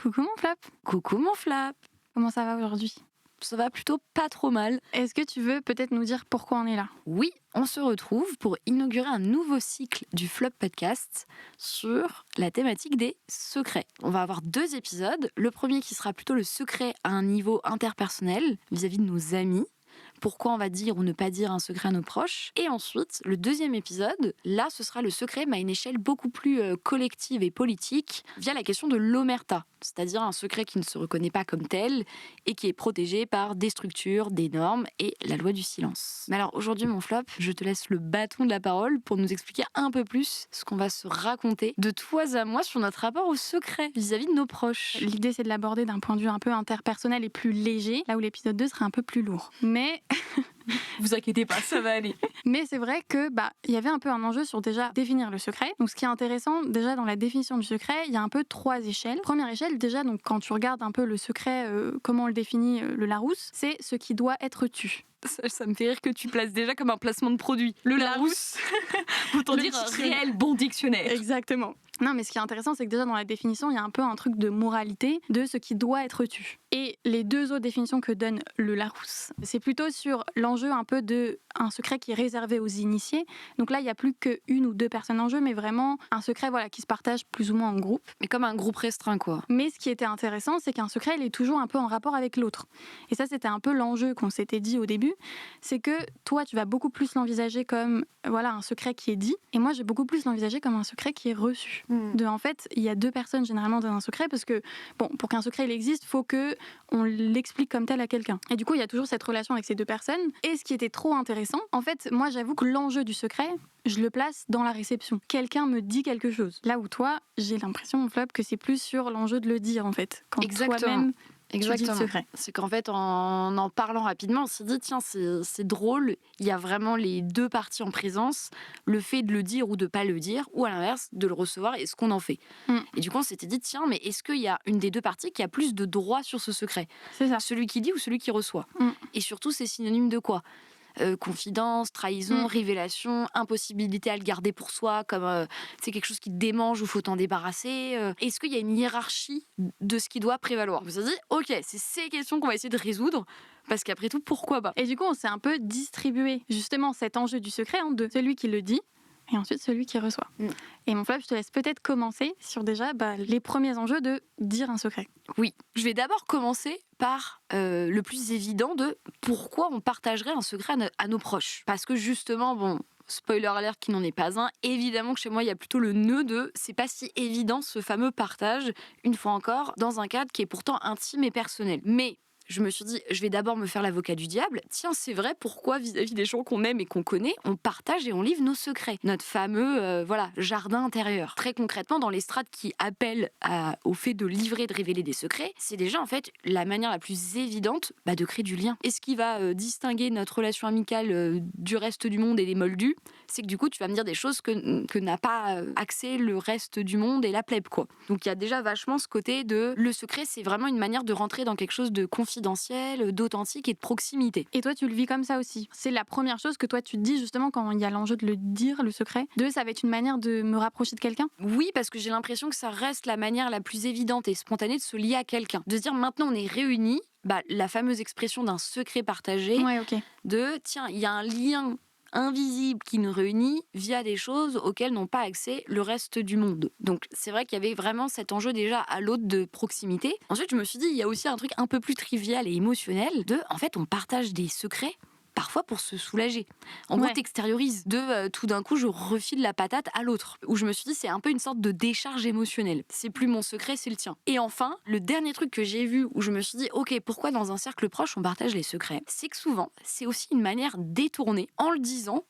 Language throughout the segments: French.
Coucou mon Flap. Coucou mon Flap. Comment ça va aujourd'hui ? Ça va plutôt pas trop mal. Est-ce que tu veux peut-être nous dire pourquoi on est là ? Oui, on se retrouve pour inaugurer un nouveau cycle du Flop Podcast sur la thématique des secrets. On va avoir 2 épisodes. Le premier qui sera plutôt le secret à un niveau interpersonnel vis-à-vis de nos amis. Pourquoi on va dire ou ne pas dire un secret à nos proches. Et ensuite, le 2e épisode, là, ce sera le secret, mais à une échelle beaucoup plus collective et politique, via la question de l'omerta, c'est-à-dire un secret qui ne se reconnaît pas comme tel et qui est protégé par des structures, des normes et la loi du silence. Mais alors aujourd'hui, mon Flop, je te laisse le bâton de la parole pour nous expliquer un peu plus ce qu'on va se raconter de toi à moi sur notre rapport au secret vis-à-vis de nos proches. L'idée, c'est de l'aborder d'un point de vue un peu interpersonnel et plus léger, là où l'épisode 2 sera un peu plus lourd. Mais vous inquiétez pas, ça va aller. Mais c'est vrai que il y avait un peu un enjeu sur déjà définir le secret. Donc ce qui est intéressant déjà dans la définition du secret, il y a un peu 3 échelles. Première échelle déjà, donc quand tu regardes un peu le secret, comment on le définit le Larousse, c'est ce qui doit être tu. Ça me fait rire que tu places déjà comme un placement de produit. Le Larousse, autant dire un réel bon dictionnaire. Exactement. Non, mais ce qui est intéressant, c'est que déjà dans la définition, il y a un peu un truc de moralité de ce qui doit être tu. Et les 2 autres définitions que donne le Larousse, c'est plutôt sur l'enjeu un peu de un secret qui est réservé aux initiés. Donc là, il n'y a plus qu'une ou 2 personnes en jeu, mais vraiment un secret qui se partage plus ou moins en groupe. Mais comme un groupe restreint, quoi. Mais ce qui était intéressant, c'est qu'un secret, il est toujours un peu en rapport avec l'autre. Et ça, c'était un peu l'enjeu qu'on s'était dit au début. C'est que toi, tu vas beaucoup plus l'envisager comme un secret qui est dit. Et moi, j'ai beaucoup plus l'envisager comme un secret qui est reçu. En fait, il y a 2 personnes généralement dans un secret parce que, pour qu'un secret il existe, il faut qu'on l'explique comme tel à quelqu'un. Et du coup, il y a toujours cette relation avec ces 2 personnes. Et ce qui était trop intéressant, en fait, moi, j'avoue que l'enjeu du secret, je le place dans la réception. Quelqu'un me dit quelque chose. Là où toi, j'ai l'impression, mon Flop, que c'est plus sur l'enjeu de le dire, en fait. Quand toi-même... Exactement. C'est qu'en fait, en parlant rapidement, on s'est dit, tiens, c'est drôle, il y a vraiment les 2 parties en présence, le fait de le dire ou de pas le dire, ou à l'inverse, de le recevoir et ce qu'on en fait. Et du coup, on s'était dit, tiens, mais est-ce qu'il y a une des 2 parties qui a plus de droit sur ce secret ? C'est ça. Celui qui dit ou celui qui reçoit ? Et surtout, c'est synonyme de quoi ? Confidence, trahison, révélation, impossibilité à le garder pour soi, comme c'est quelque chose qui te démange ou faut t'en débarrasser. Est-ce qu'il y a une hiérarchie de ce qui doit prévaloir ? On s'est dit, ok, c'est ces questions qu'on va essayer de résoudre, parce qu'après tout, pourquoi pas ? Et du coup, on s'est un peu distribué justement cet enjeu du secret en 2. Celui qui le dit et ensuite celui qui reçoit. Et mon Flop, je te laisse peut-être commencer sur déjà les premiers enjeux de dire un secret. Oui, je vais d'abord commencer par le plus évident de pourquoi on partagerait un secret à nos proches. Parce que justement, spoiler alert qui n'en est pas un, évidemment que chez moi il y a plutôt le nœud de c'est pas si évident ce fameux partage, une fois encore, dans un cadre qui est pourtant intime et personnel. Mais je me suis dit, je vais d'abord me faire l'avocat du diable. Tiens, c'est vrai, pourquoi vis-à-vis des gens qu'on aime et qu'on connaît, on partage et on livre nos secrets. Notre fameux jardin intérieur. Très concrètement, dans les strates qui appellent au fait de livrer, de révéler des secrets, c'est déjà en fait la manière la plus évidente de créer du lien. Et ce qui va distinguer notre relation amicale du reste du monde et des moldus, c'est que du coup, tu vas me dire des choses que n'a pas accès le reste du monde et la plèbe, quoi. Donc il y a déjà vachement ce côté de le secret, c'est vraiment une manière de rentrer dans quelque chose de confidentiel, d'authentique et de proximité. Et toi, tu le vis comme ça aussi. C'est la première chose que toi, tu te dis justement quand il y a l'enjeu de le dire, le secret. Ça va être une manière de me rapprocher de quelqu'un ? Oui, parce que j'ai l'impression que ça reste la manière la plus évidente et spontanée de se lier à quelqu'un. De se dire maintenant on est réunis, la fameuse expression d'un secret partagé, de tiens, il y a un lien invisible qui nous réunit via des choses auxquelles n'ont pas accès le reste du monde. Donc c'est vrai qu'il y avait vraiment cet enjeu déjà à l'autre de proximité. Ensuite, je me suis dit, il y a aussi un truc un peu plus trivial et émotionnel de, en fait, on partage des secrets parfois pour se soulager. En gros, t'extériorises. Tout d'un coup, je refile la patate à l'autre. Où je me suis dit, c'est un peu une sorte de décharge émotionnelle. C'est plus mon secret, c'est le tien. Et enfin, le dernier truc que j'ai vu où je me suis dit, ok, pourquoi dans un cercle proche on partage les secrets ? C'est que souvent, c'est aussi une manière détournée, en le disant,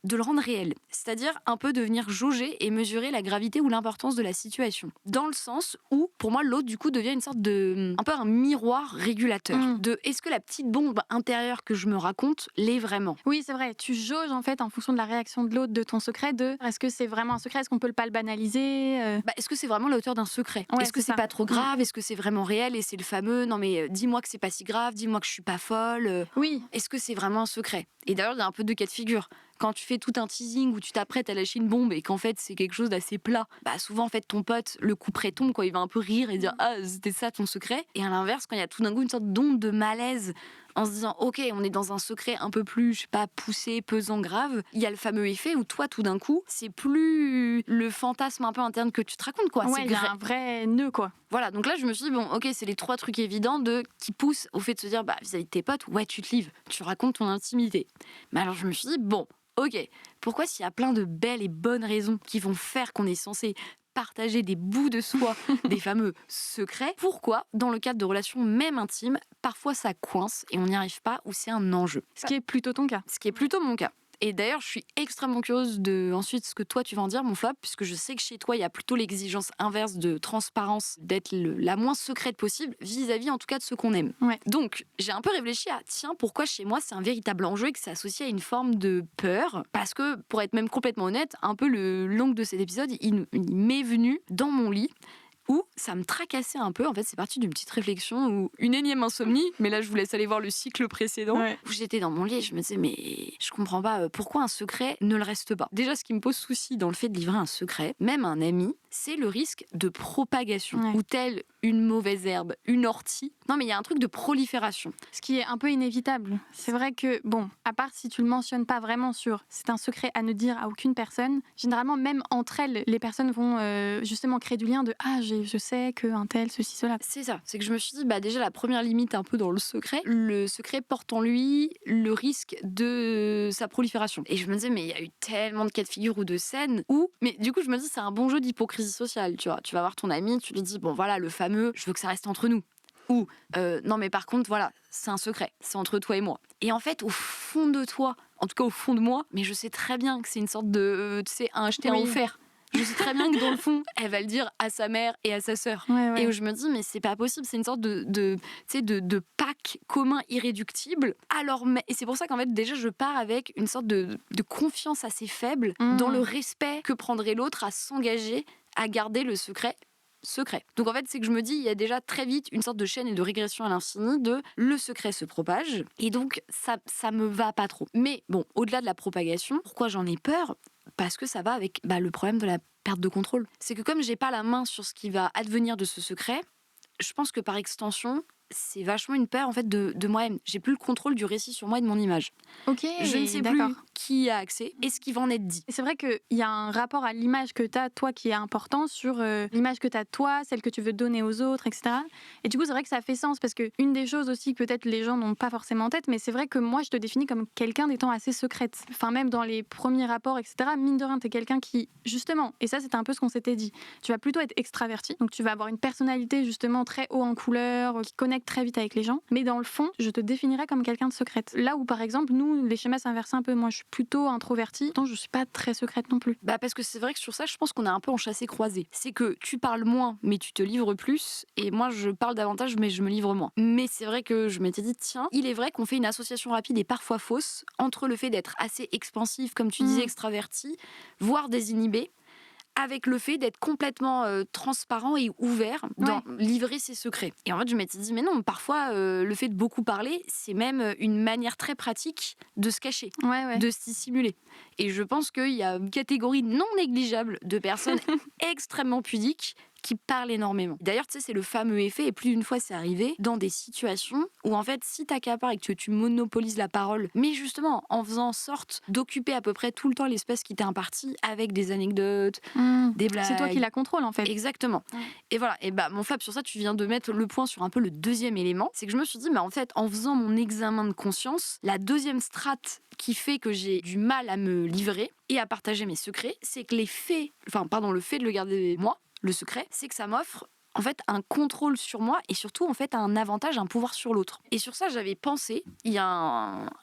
de le rendre réel. C'est-à-dire un peu de venir jauger et mesurer la gravité ou l'importance de la situation. Dans le sens où, pour moi, l'autre, du coup, devient une sorte de... un peu un miroir régulateur. De est-ce que la petite bombe intérieure que je me raconte l'est vraiment ? Oui, c'est vrai. Tu jauges, en fait, en fonction de la réaction de l'autre, de ton secret, est-ce que c'est vraiment un secret ? Est-ce qu'on peut pas le banaliser ? Est-ce que c'est vraiment la hauteur d'un secret ? Est-ce que c'est pas trop grave ? Est-ce que c'est vraiment réel ? Et c'est le fameux, non mais dis-moi que c'est pas si grave, dis-moi que je suis pas folle. Oui. Est-ce que c'est vraiment un secret ? Et d'ailleurs, il y a un peu 2 cas de figure. quand tu fais tout un teasing où tu t'apprêtes à lâcher une bombe et qu'en fait c'est quelque chose d'assez plat, bah souvent en fait ton pote, le coup près tombe, quoi, il va un peu rire et dire ah c'était ça ton secret. Et à l'inverse, quand il y a tout d'un coup une sorte d'onde de malaise en se disant ok on est dans un secret un peu plus, je sais pas, poussé, pesant, grave, il y a le fameux effet où toi tout d'un coup c'est plus le fantasme un peu interne que tu te racontes, quoi. Ouais, il y a un vrai nœud, quoi. Voilà, donc là je me suis dit bon ok c'est les 3 trucs évidents qui poussent au fait de se dire bah vis-à-vis de tes potes, ouais tu te livres, tu racontes ton intimité. Mais alors je me suis dit bon ok, pourquoi s'il y a plein de belles et bonnes raisons qui vont faire qu'on est censé partager des bouts de soi, des fameux secrets, pourquoi, dans le cadre de relations même intimes, parfois ça coince et on n'y arrive pas ou c'est un enjeu. Ce qui est plutôt ton cas. Ce qui est plutôt mon cas. Et d'ailleurs, je suis extrêmement curieuse de ensuite ce que toi tu vas en dire, mon Flop, puisque je sais que chez toi, il y a plutôt l'exigence inverse de transparence, d'être la moins secrète possible, vis-à-vis en tout cas de ceux qu'on aime. Ouais. Donc, j'ai un peu réfléchi à, tiens, pourquoi chez moi c'est un véritable enjeu et que c'est associé à une forme de peur. Parce que, pour être même complètement honnête, un peu l'angle de cet épisode, il m'est venu dans mon lit, où ça me tracassait un peu. En fait, c'est parti d'une petite réflexion ou une énième insomnie, mais là, je vous laisse aller voir le cycle précédent, où j'étais dans mon lit et je me disais, mais je comprends pas pourquoi un secret ne le reste pas. Déjà, ce qui me pose souci dans le fait de livrer un secret, même à un ami, c'est le risque de propagation, ou tel une mauvaise herbe, une ortie. Non, mais il y a un truc de prolifération. Ce qui est un peu inévitable. C'est vrai que, bon, à part si tu le mentionnes pas vraiment sur c'est un secret à ne dire à aucune personne, généralement, même entre elles, les personnes vont justement créer du lien de ah, je sais qu'un tel, ceci, cela. C'est ça. C'est que je me suis dit, bah déjà, la première limite un peu dans le secret porte en lui le risque de sa prolifération. Et je me disais, mais il y a eu tellement de cas de figure ou de scènes où, mais du coup, je me dis, c'est un bon jeu d'hypocrisie sociale, tu vois. Tu vas voir ton ami, tu lui dis, bon voilà, le fameux, je veux que ça reste entre nous. Ou, non mais par contre, voilà, c'est un secret, c'est entre toi et moi. Et en fait, au fond de toi, en tout cas au fond de moi, mais je sais très bien que c'est une sorte de, tu sais, un acheté, un offert. Je sais très bien que dans le fond, elle va le dire à sa mère et à sa sœur. Et où je me dis, mais c'est pas possible, c'est une sorte de pacte commun irréductible. Alors, et c'est pour ça qu'en fait, déjà, je pars avec une sorte de confiance assez faible dans le respect que prendrait l'autre à s'engager à garder le secret. Donc en fait, c'est que je me dis, il y a déjà très vite une sorte de chaîne et de régression à l'infini de le secret se propage et donc ça me va pas trop. Mais bon, au-delà de la propagation, pourquoi j'en ai peur ? Parce que ça va avec le problème de la perte de contrôle. C'est que comme j'ai pas la main sur ce qui va advenir de ce secret, je pense que par extension, c'est vachement une peur en fait de moi-même. J'ai plus le contrôle du récit sur moi et de mon image. Ok, je ne sais plus qui a accès et ce qui va en être dit. Et c'est vrai qu'il y a un rapport à l'image que tu as, toi, qui est important sur l'image que tu as de toi, celle que tu veux donner aux autres, etc. Et du coup, c'est vrai que ça fait sens parce qu'une des choses aussi que peut-être les gens n'ont pas forcément en tête, mais c'est vrai que moi, je te définis comme quelqu'un d'étant assez secrète. Enfin, même dans les premiers rapports, etc., mine de rien, tu es quelqu'un qui, justement, et ça, c'était un peu ce qu'on s'était dit, tu vas plutôt être extraverti, donc tu vas avoir une personnalité justement très haut en couleur, qui connecte très vite avec les gens, mais dans le fond, je te définirais comme quelqu'un de secrète. Là où, par exemple, nous, les schémas s'inversent un peu. Moi, je suis plutôt introvertie, pourtant je suis pas très secrète non plus. Parce que c'est vrai que sur ça, je pense qu'on est un peu en chassé-croisé. C'est que tu parles moins, mais tu te livres plus, et moi, je parle davantage, mais je me livre moins. Mais c'est vrai que je m'étais dit, tiens, il est vrai qu'on fait une association rapide et parfois fausse entre le fait d'être assez expansif, comme tu disais, extraverti, voire désinhibé, avec le fait d'être complètement transparent et ouvert dans livrer ses secrets. Et en fait, je m'étais dit, mais non, parfois, le fait de beaucoup parler, c'est même une manière très pratique de se cacher, de se dissimuler. Et je pense qu'il y a une catégorie non négligeable de personnes extrêmement pudiques qui parlent énormément. D'ailleurs, tu sais, c'est le fameux effet, et plus d'une fois c'est arrivé, dans des situations où en fait, si t'accapares et que tu monopolises la parole, mais justement en faisant en sorte d'occuper à peu près tout le temps l'espace qui t'est imparti avec des anecdotes, des blagues. C'est toi qui la contrôle en fait. Exactement. Et voilà, et mon Fab, sur ça, tu viens de mettre le point sur un peu le deuxième élément, c'est que je me suis dit, en fait, en faisant mon examen de conscience, la deuxième strate qui fait que j'ai du mal à me livrer et à partager mes secrets, c'est que le fait de le garder moi, le secret, c'est que ça m'offre en fait un contrôle sur moi et surtout en fait un avantage, un pouvoir sur l'autre. Et sur ça, j'avais pensé, il y a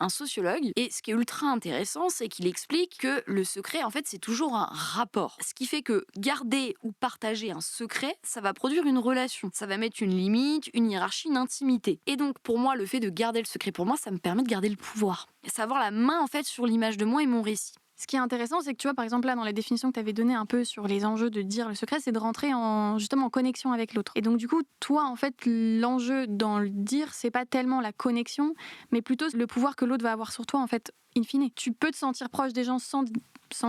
un sociologue, et ce qui est ultra intéressant, c'est qu'il explique que le secret, en fait, c'est toujours un rapport. Ce qui fait que garder ou partager un secret, ça va produire une relation. Ça va mettre une limite, une hiérarchie, une intimité. Et donc, pour moi, le fait de garder le secret pour moi, ça me permet de garder le pouvoir. Savoir la main, en fait, sur l'image de moi et mon récit. Ce qui est intéressant, c'est que tu vois, par exemple, là, dans la définition que tu avais donnée un peu sur les enjeux de dire le secret, c'est de rentrer justement en connexion avec l'autre. Et donc, du coup, toi, en fait, l'enjeu dans le dire, c'est pas tellement la connexion, mais plutôt le pouvoir que l'autre va avoir sur toi, en fait, in fine. Tu peux te sentir proche des gens sans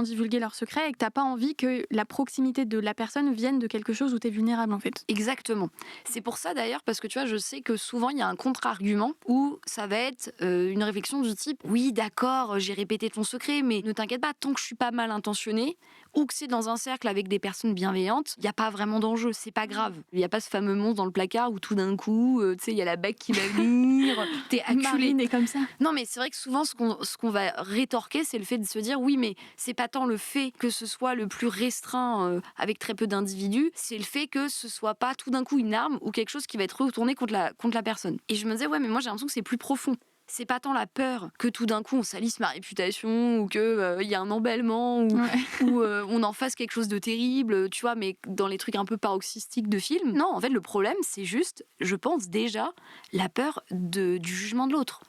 divulguer leurs secrets et que t'as pas envie que la proximité de la personne vienne de quelque chose où t'es vulnérable en fait. Exactement. C'est pour ça d'ailleurs, parce que tu vois, je sais que souvent il y a un contre-argument où ça va être une réflexion du type oui d'accord, j'ai répété ton secret, mais ne t'inquiète pas, tant que je suis pas mal intentionnée ou que c'est dans un cercle avec des personnes bienveillantes, il n'y a pas vraiment d'enjeu, c'est pas grave. Il n'y a pas ce fameux monstre dans le placard où tout d'un coup, tu sais, il y a la bague qui va venir, t'es acculé. Marine est comme ça. Non mais c'est vrai que souvent ce qu'on va rétorquer, c'est le fait de se dire oui mais c'est pas tant le fait que ce soit le plus restreint avec très peu d'individus, c'est le fait que ce soit pas tout d'un coup une arme ou quelque chose qui va être retourné contre la personne. Et je me disais ouais mais moi j'ai l'impression que c'est plus profond. C'est pas tant la peur que tout d'un coup on salisse ma réputation ou que y a un emballement ou on en fasse quelque chose de terrible, tu vois, mais dans les trucs un peu paroxystiques de film. Non, en fait le problème c'est juste, je pense déjà, la peur du jugement de l'autre.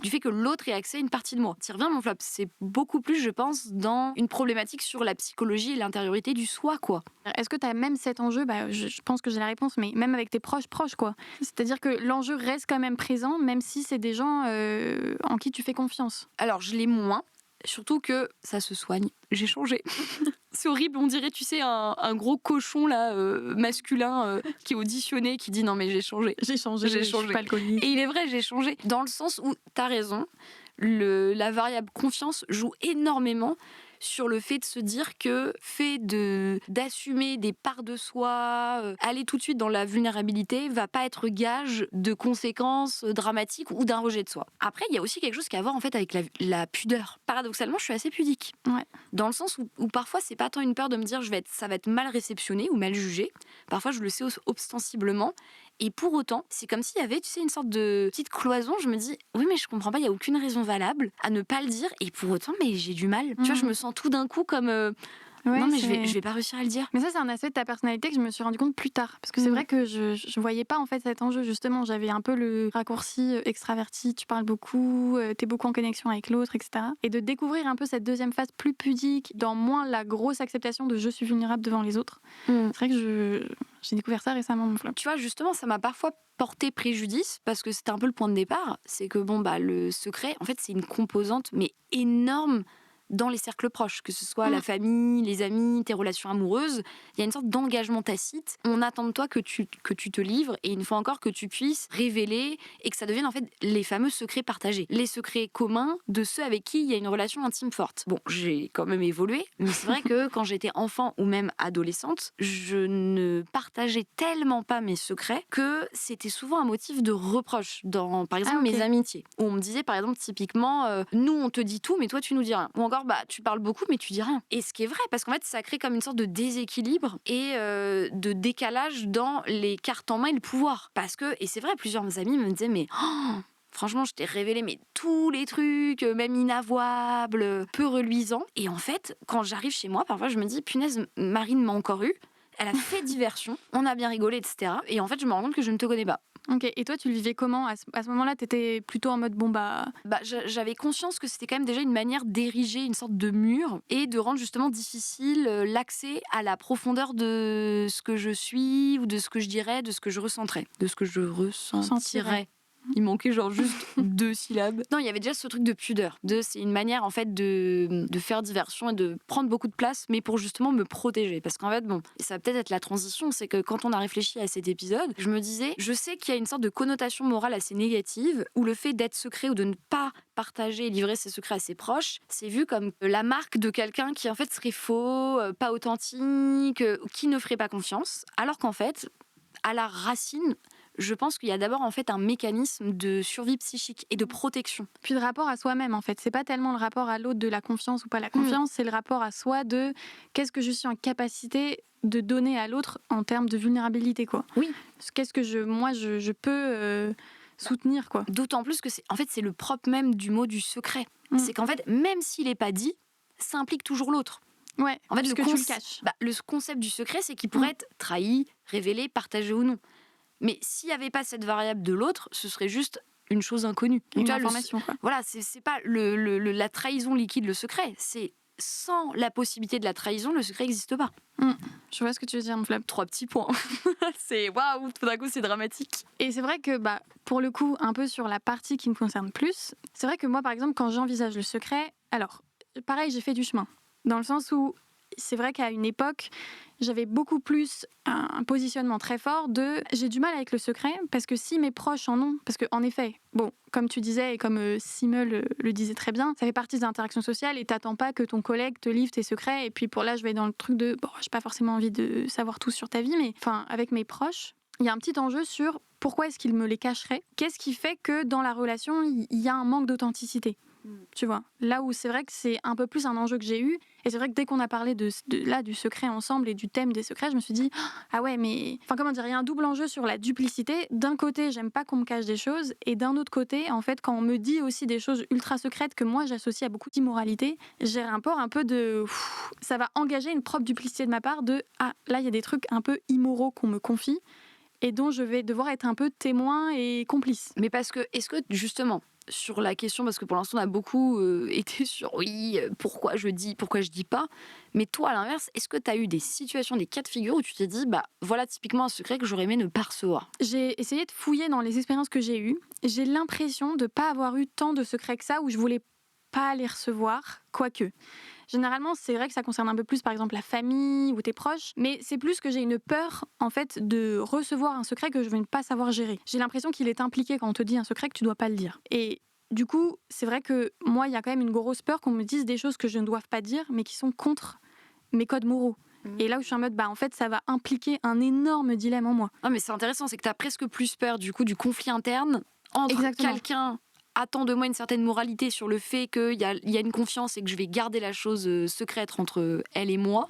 Du fait que l'autre ait accès à une partie de moi. T'y reviens mon flop, c'est beaucoup plus je pense dans une problématique sur la psychologie et l'intériorité du soi quoi. Est-ce que tu as même cet enjeu, je pense que j'ai la réponse, mais même avec tes proches quoi. C'est-à-dire que l'enjeu reste quand même présent, même si c'est des gens en qui tu fais confiance. Alors je l'ai moins, surtout que ça se soigne. J'ai changé. C'est horrible, on dirait, tu sais, un gros cochon là, masculin qui est auditionné, qui dit non mais j'ai changé. Je suis pas alcoolique. Et il est vrai, j'ai changé. Dans le sens où t'as raison, la variable confiance joue énormément sur le fait de se dire que d'assumer des parts de soi, aller tout de suite dans la vulnérabilité va pas être gage de conséquences dramatiques ou d'un rejet de soi. Après, il y a aussi quelque chose qui a à voir en fait avec la pudeur. Paradoxalement, je suis assez pudique. Ouais. Dans le sens où parfois c'est pas tant une peur de me dire ça va être mal réceptionné ou mal jugé. Parfois je le sais ostensiblement. Et pour autant, c'est comme s'il y avait, tu sais, une sorte de petite cloison. Je me dis, oui, mais je comprends pas, il n'y a aucune raison valable à ne pas le dire. Et pour autant, mais j'ai du mal. Tu vois, je me sens tout d'un coup comme... non, mais je vais pas réussir à le dire. Mais ça, c'est un aspect de ta personnalité que je me suis rendu compte plus tard. Parce que c'est vrai que je voyais pas en fait cet enjeu, justement. J'avais un peu le raccourci extraverti, tu parles beaucoup, t'es beaucoup en connexion avec l'autre, etc. Et de découvrir un peu cette deuxième phase plus pudique, dans moins la grosse acceptation de je suis vulnérable devant les autres. C'est vrai que j'ai découvert ça récemment, mon flop. Tu vois, justement, ça m'a parfois porté préjudice parce que c'était un peu le point de départ. C'est que le secret, en fait, c'est une composante mais énorme dans les cercles proches, que ce soit la famille, les amis, tes relations amoureuses. Il y a une sorte d'engagement tacite. On attend de toi que tu te livres et une fois encore que tu puisses révéler et que ça devienne en fait les fameux secrets partagés. Les secrets communs de ceux avec qui il y a une relation intime forte. Bon, j'ai quand même évolué, mais c'est vrai que quand j'étais enfant ou même adolescente, je ne partageais tellement pas mes secrets que c'était souvent un motif de reproche dans, par exemple, mes amitiés. Où on me disait, par exemple, typiquement, nous on te dit tout, mais toi tu nous dis rien. Ou encore, tu parles beaucoup, mais tu dis rien. Et ce qui est vrai, parce qu'en fait, ça crée comme une sorte de déséquilibre et de décalage dans les cartes en main et le pouvoir. Parce que, et c'est vrai, plusieurs amis me disaient, mais franchement, je t'ai révélé tous les trucs, même inavouables, peu reluisants. Et en fait, quand j'arrive chez moi, parfois, je me dis, punaise, Marine m'a encore eu. Elle a fait diversion, on a bien rigolé, etc. Et en fait, je me rends compte que je ne te connais pas. Ok, et toi, tu le vivais comment ? À ce moment-là, t'étais plutôt en mode j'avais conscience que c'était quand même déjà une manière d'ériger une sorte de mur et de rendre justement difficile l'accès à la profondeur de ce que je suis ou de ce que je dirais, de ce que je ressentirais, de ce que je ressentirais. Il manquait genre juste 2 syllabes. Non, il y avait déjà ce truc de pudeur. C'est une manière en fait de faire diversion et de prendre beaucoup de place, mais pour justement me protéger. Parce qu'en fait, ça va peut-être être la transition, c'est que quand on a réfléchi à cet épisode, je me disais, je sais qu'il y a une sorte de connotation morale assez négative, où le fait d'être secret ou de ne pas partager et livrer ses secrets à ses proches, c'est vu comme la marque de quelqu'un qui en fait serait faux, pas authentique, qui ne ferait pas confiance. Alors qu'en fait, à la racine, je pense qu'il y a d'abord en fait un mécanisme de survie psychique et de protection. Puis de rapport à soi-même en fait. C'est pas tellement le rapport à l'autre de la confiance ou pas la confiance, c'est le rapport à soi de qu'est-ce que je suis en capacité de donner à l'autre en termes de vulnérabilité quoi. Oui. Qu'est-ce que je peux soutenir quoi. D'autant plus que c'est le propre même du mot du secret. C'est qu'en fait même s'il est pas dit, ça implique toujours l'autre. Ouais. En fait tu le caches. Le concept du secret c'est qu'il pourrait être trahi, révélé, partagé ou non. Mais s'il n'y avait pas cette variable de l'autre, ce serait juste une chose inconnue. Une information. Voilà, c'est pas la trahison liquide, le secret. sans la possibilité de la trahison, le secret n'existe pas. Je vois ce que tu veux dire, mon flop. 3 petits points. C'est waouh, tout d'un coup, c'est dramatique. Et c'est vrai que, pour le coup, un peu sur la partie qui me concerne plus, c'est vrai que moi, par exemple, quand j'envisage le secret, alors, pareil, j'ai fait du chemin. Dans le sens où, c'est vrai qu'à une époque, j'avais beaucoup plus un positionnement très fort de j'ai du mal avec le secret parce que si mes proches en ont, parce qu'en effet, bon, comme tu disais et comme Simmel le disait très bien, ça fait partie des interactions sociales et t'attends pas que ton collègue te livre tes secrets. Et puis pour là, je vais dans le truc de bon, j'ai pas forcément envie de savoir tout sur ta vie, mais enfin, avec mes proches, il y a un petit enjeu sur pourquoi est-ce qu'ils me les cacheraient. Qu'est-ce qui fait que dans la relation, il y a un manque d'authenticité? Tu vois, là où c'est vrai que c'est un peu plus un enjeu que j'ai eu, et c'est vrai que dès qu'on a parlé du secret ensemble et du thème des secrets, je me suis dit ah ouais, mais enfin comment dire, il y a un double enjeu sur la duplicité. D'un côté, j'aime pas qu'on me cache des choses, et d'un autre côté, en fait, quand on me dit aussi des choses ultra secrètes que moi j'associe à beaucoup d'immoralité, j'ai un peu de ça va engager une propre duplicité de ma part de ah là il y a des trucs un peu immoraux qu'on me confie et dont je vais devoir être un peu témoin et complice. Mais parce que, est-ce que justement, sur la question, parce que pour l'instant on a beaucoup été sur pourquoi je dis pas, mais toi à l'inverse, est-ce que tu as eu des situations, des cas de figure où tu t'es dit voilà typiquement un secret que j'aurais aimé ne pas recevoir? J'ai essayé de fouiller dans les expériences que j'ai eues, j'ai l'impression de pas avoir eu tant de secrets que ça où je voulais pas les recevoir, quoique. Généralement, c'est vrai que ça concerne un peu plus, par exemple, la famille ou tes proches, mais c'est plus que j'ai une peur, en fait, de recevoir un secret que je vais ne pas savoir gérer. J'ai l'impression qu'il est impliqué quand on te dit un secret que tu dois pas le dire. Et du coup, c'est vrai que moi, il y a quand même une grosse peur qu'on me dise des choses que je ne dois pas dire, mais qui sont contre mes codes moraux. Et là où je suis en mode, en fait, ça va impliquer un énorme dilemme en moi. Ah, mais c'est intéressant, c'est que tu as presque plus peur, du coup, du conflit interne entre quelqu'un attend de moi une certaine moralité sur le fait qu'il y a une confiance et que je vais garder la chose secrète entre elle et moi,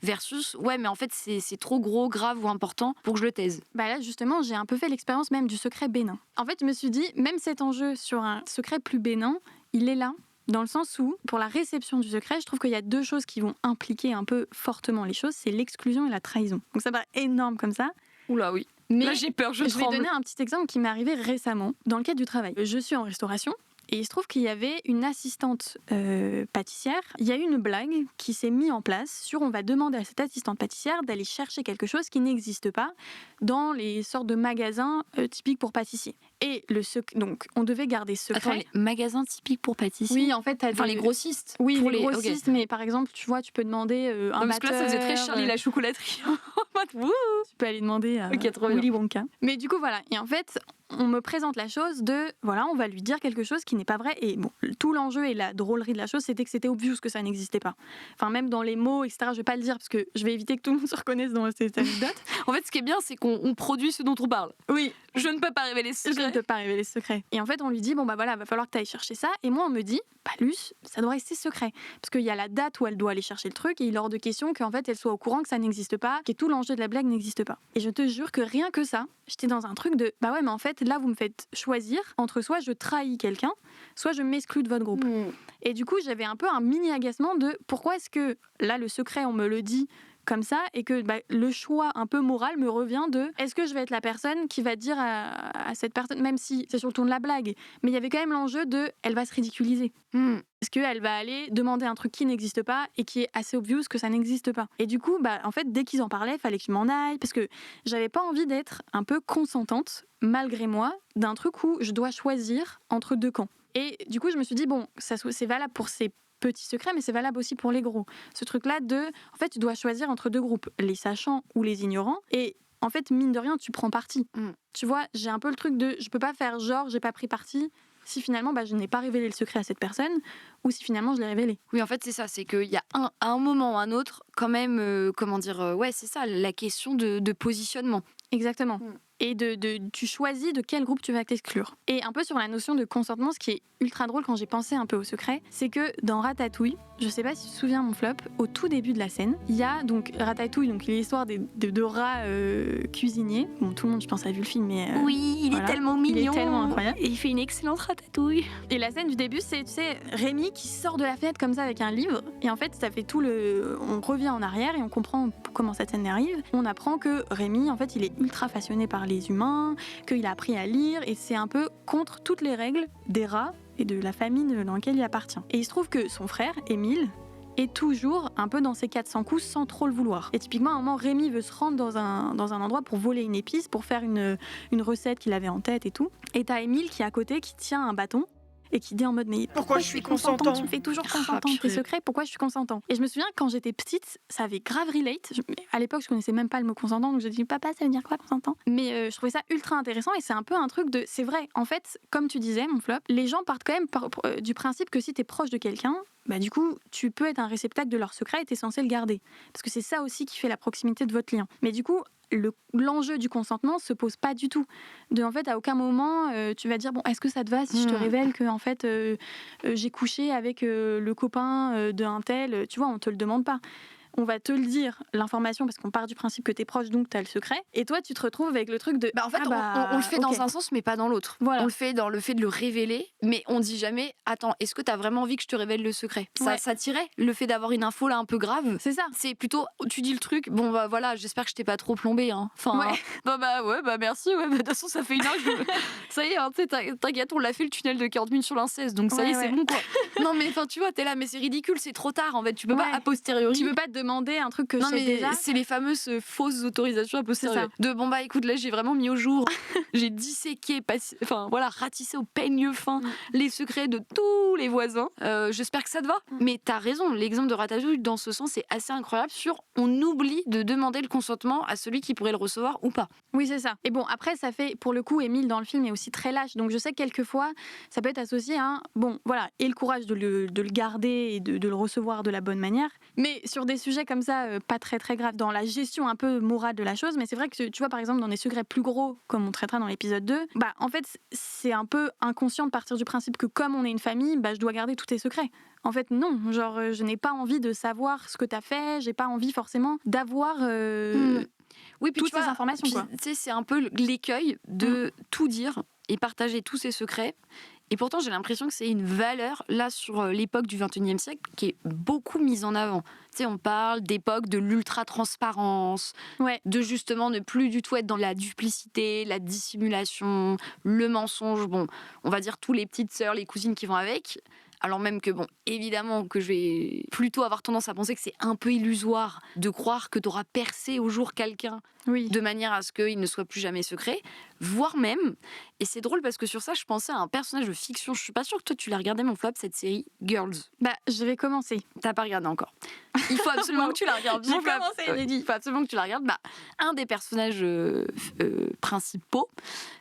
versus ouais mais en fait c'est trop gros, grave ou important pour que je le taise. Là justement j'ai un peu fait l'expérience même du secret bénin. En fait je me suis dit même cet enjeu sur un secret plus bénin, il est là dans le sens où pour la réception du secret je trouve qu'il y a 2 choses qui vont impliquer un peu fortement les choses, c'est l'exclusion et la trahison. Donc ça paraît énorme comme ça. Oula oui. Mais là j'ai peur, je vais donner un petit exemple qui m'est arrivé récemment dans le cadre du travail. Je suis en restauration et il se trouve qu'il y avait une assistante pâtissière. Il y a eu une blague qui s'est mise en place sur on va demander à cette assistante pâtissière d'aller chercher quelque chose qui n'existe pas dans les sortes de magasins typiques pour pâtissiers. Et donc on devait garder secret. Attends, les magasins typiques pour pâtissiers. Oui, en fait, les grossistes. Oui, les grossistes, mais par exemple, tu vois, tu peux demander un batteur. Parce que là, ça faisait très Charlie la chocolaterie. Tu peux aller demander à Willy Wonka. Mais du coup, voilà. Et en fait, on me présente la chose de, voilà, on va lui dire quelque chose qui n'est pas vrai. Et bon, tout l'enjeu et la drôlerie de la chose, c'était que c'était obvious que ça n'existait pas. Enfin, même dans les mots, etc., je vais pas le dire parce que je vais éviter que tout le monde se reconnaisse dans cette anecdote. En fait, ce qui est bien, c'est qu'on produit ce dont on parle. Oui. Je ne peux pas révéler ce secret. Je ne peux pas révéler ce secret. Et en fait, on lui dit, voilà, va falloir que tu ailles chercher ça. Et moi, on me dit, Luce, ça doit rester secret. Parce qu'il y a la date où elle doit aller chercher le truc et il est hors de question qu'en fait, elle soit au courant que ça n'existe pas, que tout l'enjeu de la blague n'existe pas. Et je te jure que rien que ça, j'étais dans un truc de, ouais, mais en fait, là, vous me faites choisir entre soit je trahis quelqu'un, soit je m'exclus de votre groupe. Et du coup, j'avais un peu un mini agacement de pourquoi est-ce que là, le secret, on me le dit comme ça, et que le choix un peu moral me revient de est-ce que je vais être la personne qui va dire à cette personne, même si c'est sur le ton de la blague, mais il y avait quand même l'enjeu de elle va se ridiculiser. Est-ce qu'elle va aller demander un truc qui n'existe pas et qui est assez obvious que ça n'existe pas. Et du coup, en fait, dès qu'ils en parlaient, il fallait que je m'en aille, parce que j'avais pas envie d'être un peu consentante, malgré moi, d'un truc où je dois choisir entre 2 camps. Et du coup, je me suis dit, bon, c'est valable pour ces petits secrets, mais c'est valable aussi pour les gros. Ce truc-là en fait, tu dois choisir entre 2 groupes, les sachants ou les ignorants, et en fait, mine de rien, tu prends parti. Tu vois, j'ai un peu le truc de, je peux pas faire genre, j'ai pas pris parti, si finalement, je n'ai pas révélé le secret à cette personne, ou si finalement, je l'ai révélé. Oui, en fait, c'est ça, c'est qu'il y a à un moment ou à un autre, quand même, ouais, c'est ça, la question de positionnement. Exactement. Et tu choisis de quel groupe tu vas t'exclure. Et un peu sur la notion de consentement, ce qui est ultra drôle quand j'ai pensé un peu au secret, c'est que dans Ratatouille, je sais pas si tu te souviens mon flop, au tout début de la scène, il y a donc Ratatouille, donc l'histoire de rats cuisiniers. Bon, tout le monde, je pense, a vu le film, mais oui, il est tellement mignon, il est tellement incroyable. Et il fait une excellente ratatouille. Et la scène du début, c'est, tu sais, Rémi qui sort de la fenêtre comme ça avec un livre, et en fait, ça fait on revient en arrière et on comprend comment cette scène arrive. On apprend que Rémi, en fait, il est ultra passionné par les humains, qu'il a appris à lire, et c'est un peu contre toutes les règles des rats et de la famille dans laquelle il appartient. Et il se trouve que son frère, Émile, et toujours un peu dans ses 400 coups sans trop le vouloir. Et typiquement, à un moment, Rémi veut se rendre dans un endroit pour voler une épice, pour faire une recette qu'il avait en tête et tout. Et t'as Émile qui est à côté, qui tient un bâton et qui dit en mode mais pourquoi je suis consentant, tu me fais toujours consentant tes secrets, pourquoi je suis consentant. Et je me souviens quand j'étais petite, ça avait grave relate. À l'époque je connaissais même pas le mot consentant, donc je dis papa ça veut dire quoi consentant. Mais je trouvais ça ultra intéressant et c'est un peu un truc de c'est vrai en fait comme tu disais mon flop, les gens partent quand même du principe que si t'es proche de quelqu'un, bah du coup tu peux être un réceptacle de leur secret et t'es censé le garder parce que c'est ça aussi qui fait la proximité de votre lien. Mais du coup l'enjeu du consentement se pose pas du tout. En fait, à aucun moment, tu vas dire bon, est-ce que ça te va si je te révèle que en fait, j'ai couché avec le copain d'un tel. Tu vois, on te le demande pas. On va te le dire, l'information, parce qu'on part du principe que t'es proche, donc t'as le secret. Et toi, tu te retrouves avec le truc de... En fait, on le fait dans un sens, mais pas dans l'autre. Voilà. On le fait dans le fait de le révéler, mais on dit jamais, attends, est-ce que t'as vraiment envie que je te révèle le secret ? Ça t'irait ? Le fait d'avoir une info là un peu grave, c'est ça. C'est plutôt, tu dis le truc, bon bah voilà, j'espère que je t'ai pas trop plombé. Hein. Enfin, merci, de toute façon, ça fait une heure que ça y est, hein, t'inquiète, on l'a fait le tunnel de 40 minutes sur l'inceste, donc ça y est, c'est bon quoi. Non mais enfin, tu vois, t'es là, mais c'est ridicule, c'est trop tard en fait, tu peux pas a posteriori. Tu peux pas te demander un truc que je sais déjà. C'est les fameuses fausses autorisations a posteriori. De bon bah écoute, là j'ai vraiment mis au jour, j'ai disséqué, ratissé au peigne fin les secrets de tous les voisins. J'espère que ça te va. Mais t'as raison, l'exemple de Ratatouille dans ce sens est assez incroyable sur on oublie de demander le consentement à celui qui pourrait le recevoir ou pas. Oui, c'est ça. Et bon, après, ça fait, pour le coup, Émile dans le film est aussi très lâche. Donc je sais que quelquefois, ça peut être associé à et le courage de le garder et de le recevoir de la bonne manière. Mais sur des sujets comme ça, pas très très graves, dans la gestion un peu morale de la chose, mais c'est vrai que tu vois, par exemple, dans des secrets plus gros, comme on traitera dans l'épisode 2, en fait, c'est un peu inconscient de partir du principe que comme on est une famille, je dois garder tous tes secrets. En fait, non. Genre, je n'ai pas envie de savoir ce que t'as fait, j'ai pas envie forcément d'avoir... Oui, puis toutes ces informations. C'est un peu l'écueil de tout dire et partager tous ses secrets. Et pourtant, j'ai l'impression que c'est une valeur, là, sur l'époque du XXIe siècle, qui est beaucoup mise en avant. Tu sais, on parle d'époque de l'ultra-transparence, de justement ne plus du tout être dans la duplicité, la dissimulation, le mensonge. Bon, on va dire tous les petites sœurs, les cousines qui vont avec. Alors même que, évidemment, que je vais plutôt avoir tendance à penser que c'est un peu illusoire de croire que tu auras percé au jour quelqu'un de manière à ce qu'il ne soit plus jamais secret, voire même, et c'est drôle parce que sur ça, je pensais à un personnage de fiction, je suis pas sûre que toi tu l'as regardé, mon flop, cette série Girls. Je vais commencer. T'as pas regardé encore. Il faut absolument que tu la regardes. J'ai commencé, j'ai dit. Il faut absolument que tu la regardes. Un des personnages principaux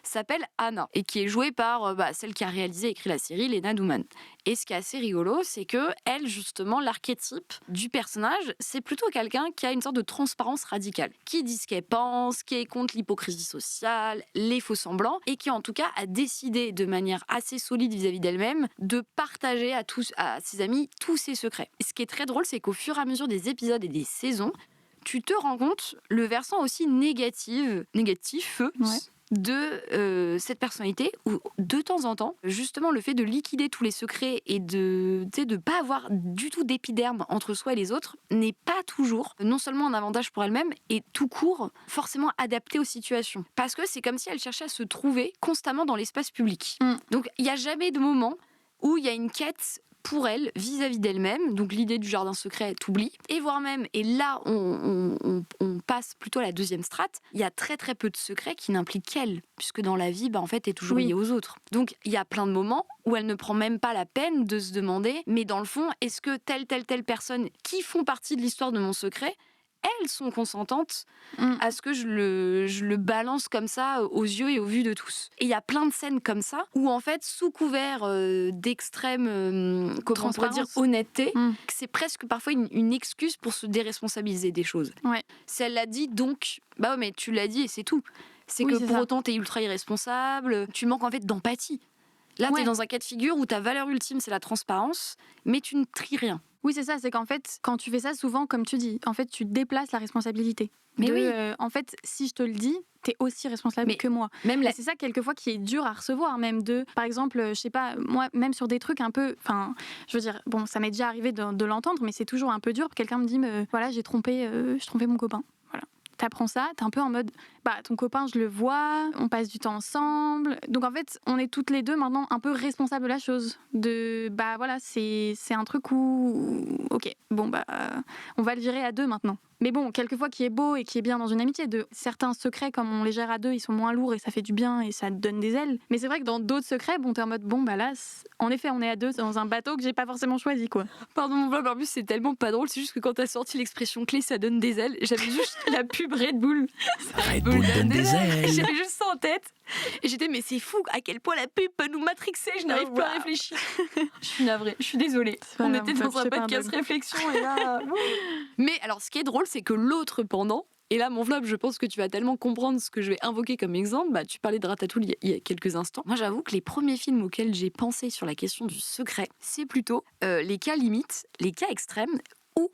s'appelle Anna et qui est jouée par celle qui a réalisé et écrit la série, Lena Douman. Et ce qui est assez rigolo, c'est que elle, justement, l'archétype du personnage, c'est plutôt quelqu'un qui a une sorte de transparence radicale, qui dit ce qu'elle pense, qui est contre l'hypocrisie sociale, les faux semblants, et qui en tout cas a décidé de manière assez solide vis-à-vis d'elle-même de partager à ses amis tous ses secrets. Et ce qui est très drôle, c'est qu'au fur et à mesure des épisodes et des saisons, tu te rends compte le versant aussi négatif de cette personnalité où de temps en temps, justement le fait de liquider tous les secrets et de pas avoir du tout d'épiderme entre soi et les autres n'est pas toujours non seulement un avantage pour elle-même et tout court forcément adapté aux situations. Parce que c'est comme si elle cherchait à se trouver constamment dans l'espace public. Donc il n'y a jamais de moment où il y a une quête pour elle, vis-à-vis d'elle-même, donc l'idée du jardin secret t'oublie, et voire même, et là on passe plutôt à la deuxième strate, il y a très très peu de secrets qui n'impliquent qu'elle, puisque dans la vie, en fait, t'es toujours liée aux autres. Donc il y a plein de moments où elle ne prend même pas la peine de se demander, mais dans le fond, est-ce que telle personne qui font partie de l'histoire de mon secret, elles sont consentantes à ce que je le balance comme ça aux yeux et aux vues de tous. Et il y a plein de scènes comme ça où en fait, sous couvert d'extrême, comment on pourrait dire, honnêteté, c'est presque parfois une excuse pour se déresponsabiliser des choses. Si elle l'a dit, donc, mais tu l'as dit et c'est tout. C'est que pour autant, t'es ultra irresponsable, tu manques en fait d'empathie. Là, t'es dans un cas de figure où ta valeur ultime, c'est la transparence, mais tu ne tries rien. Oui, c'est ça, c'est qu'en fait, quand tu fais ça, souvent, comme tu dis, en fait, tu déplaces la responsabilité. En fait, si je te le dis, t'es aussi responsable que moi. Et c'est ça, quelquefois, qui est dur à recevoir, même par exemple, je sais pas, moi, même sur des trucs un peu, je veux dire, ça m'est déjà arrivé de l'entendre, mais c'est toujours un peu dur. Quelqu'un me dit, voilà, j'ai trompé mon copain. Voilà. T'apprends ça, t'es un peu en mode, ton copain, je le vois, on passe du temps ensemble. Donc en fait, on est toutes les deux maintenant un peu responsables de la chose. C'est un truc où, ok, on va le gérer à deux maintenant. Mais bon, quelquefois, qui est beau et qui est bien dans une amitié, de certains secrets, comme on les gère à deux, ils sont moins lourds et ça fait du bien et ça te donne des ailes. Mais c'est vrai que dans d'autres secrets, t'es en mode, en effet, on est à deux dans un bateau que j'ai pas forcément choisi, quoi. Pardon, mon blog, en plus, c'est tellement pas drôle. C'est juste que quand t'as sorti l'expression clé, ça donne des ailes, j'avais juste la pub Red Bull. Red Bull donne des ailes. J'avais juste ça en tête. Et j'étais, mais c'est fou à quel point la pub peut nous matrixer. Je n'arrive plus à réfléchir. Je suis navrée, je suis désolée. On était dans un podcast réflexion et là. Mais alors, ce qui est drôle, c'est que l'autre pendant. Et là, mon flop, je pense que tu vas tellement comprendre ce que je vais invoquer comme exemple. Tu parlais de Ratatouille il y a quelques instants. Moi, j'avoue que les premiers films auxquels j'ai pensé sur la question du secret, c'est plutôt les cas limites, les cas extrêmes, où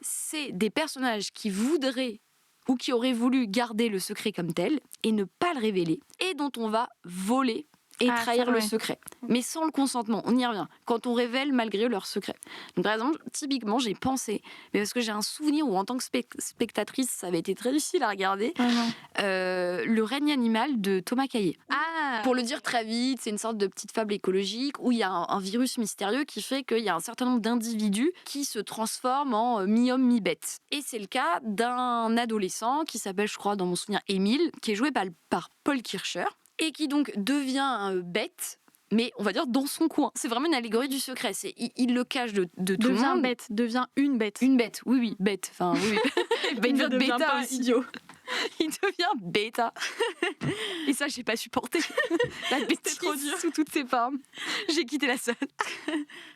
c'est des personnages qui voudraient ou qui auraient voulu garder le secret comme tel et ne pas le révéler, et dont on va voler et trahir le secret, mais sans le consentement. On y revient, quand on révèle malgré eux leur secret. Donc par exemple, typiquement, j'ai pensé, mais parce que j'ai un souvenir où en tant que spectatrice, ça avait été très difficile à regarder, Le règne animal de Thomas Caillet. Pour le dire très vite, c'est une sorte de petite fable écologique où il y a un virus mystérieux qui fait qu'il y a un certain nombre d'individus qui se transforment en mi-homme, mi-bête. Et c'est le cas d'un adolescent qui s'appelle, je crois, dans mon souvenir, Émile, qui est joué par Paul Kircher, et qui donc devient bête, mais on va dire dans son coin. C'est vraiment une allégorie du secret. Il le cache de tout le monde. Devient une bête. Une bête, oui, bête. Enfin, oui. Il devient bêta aussi. Idiot. Il devient bêta. Et ça, j'ai pas supporté. La bêtise sous toutes ses formes. J'ai quitté la salle.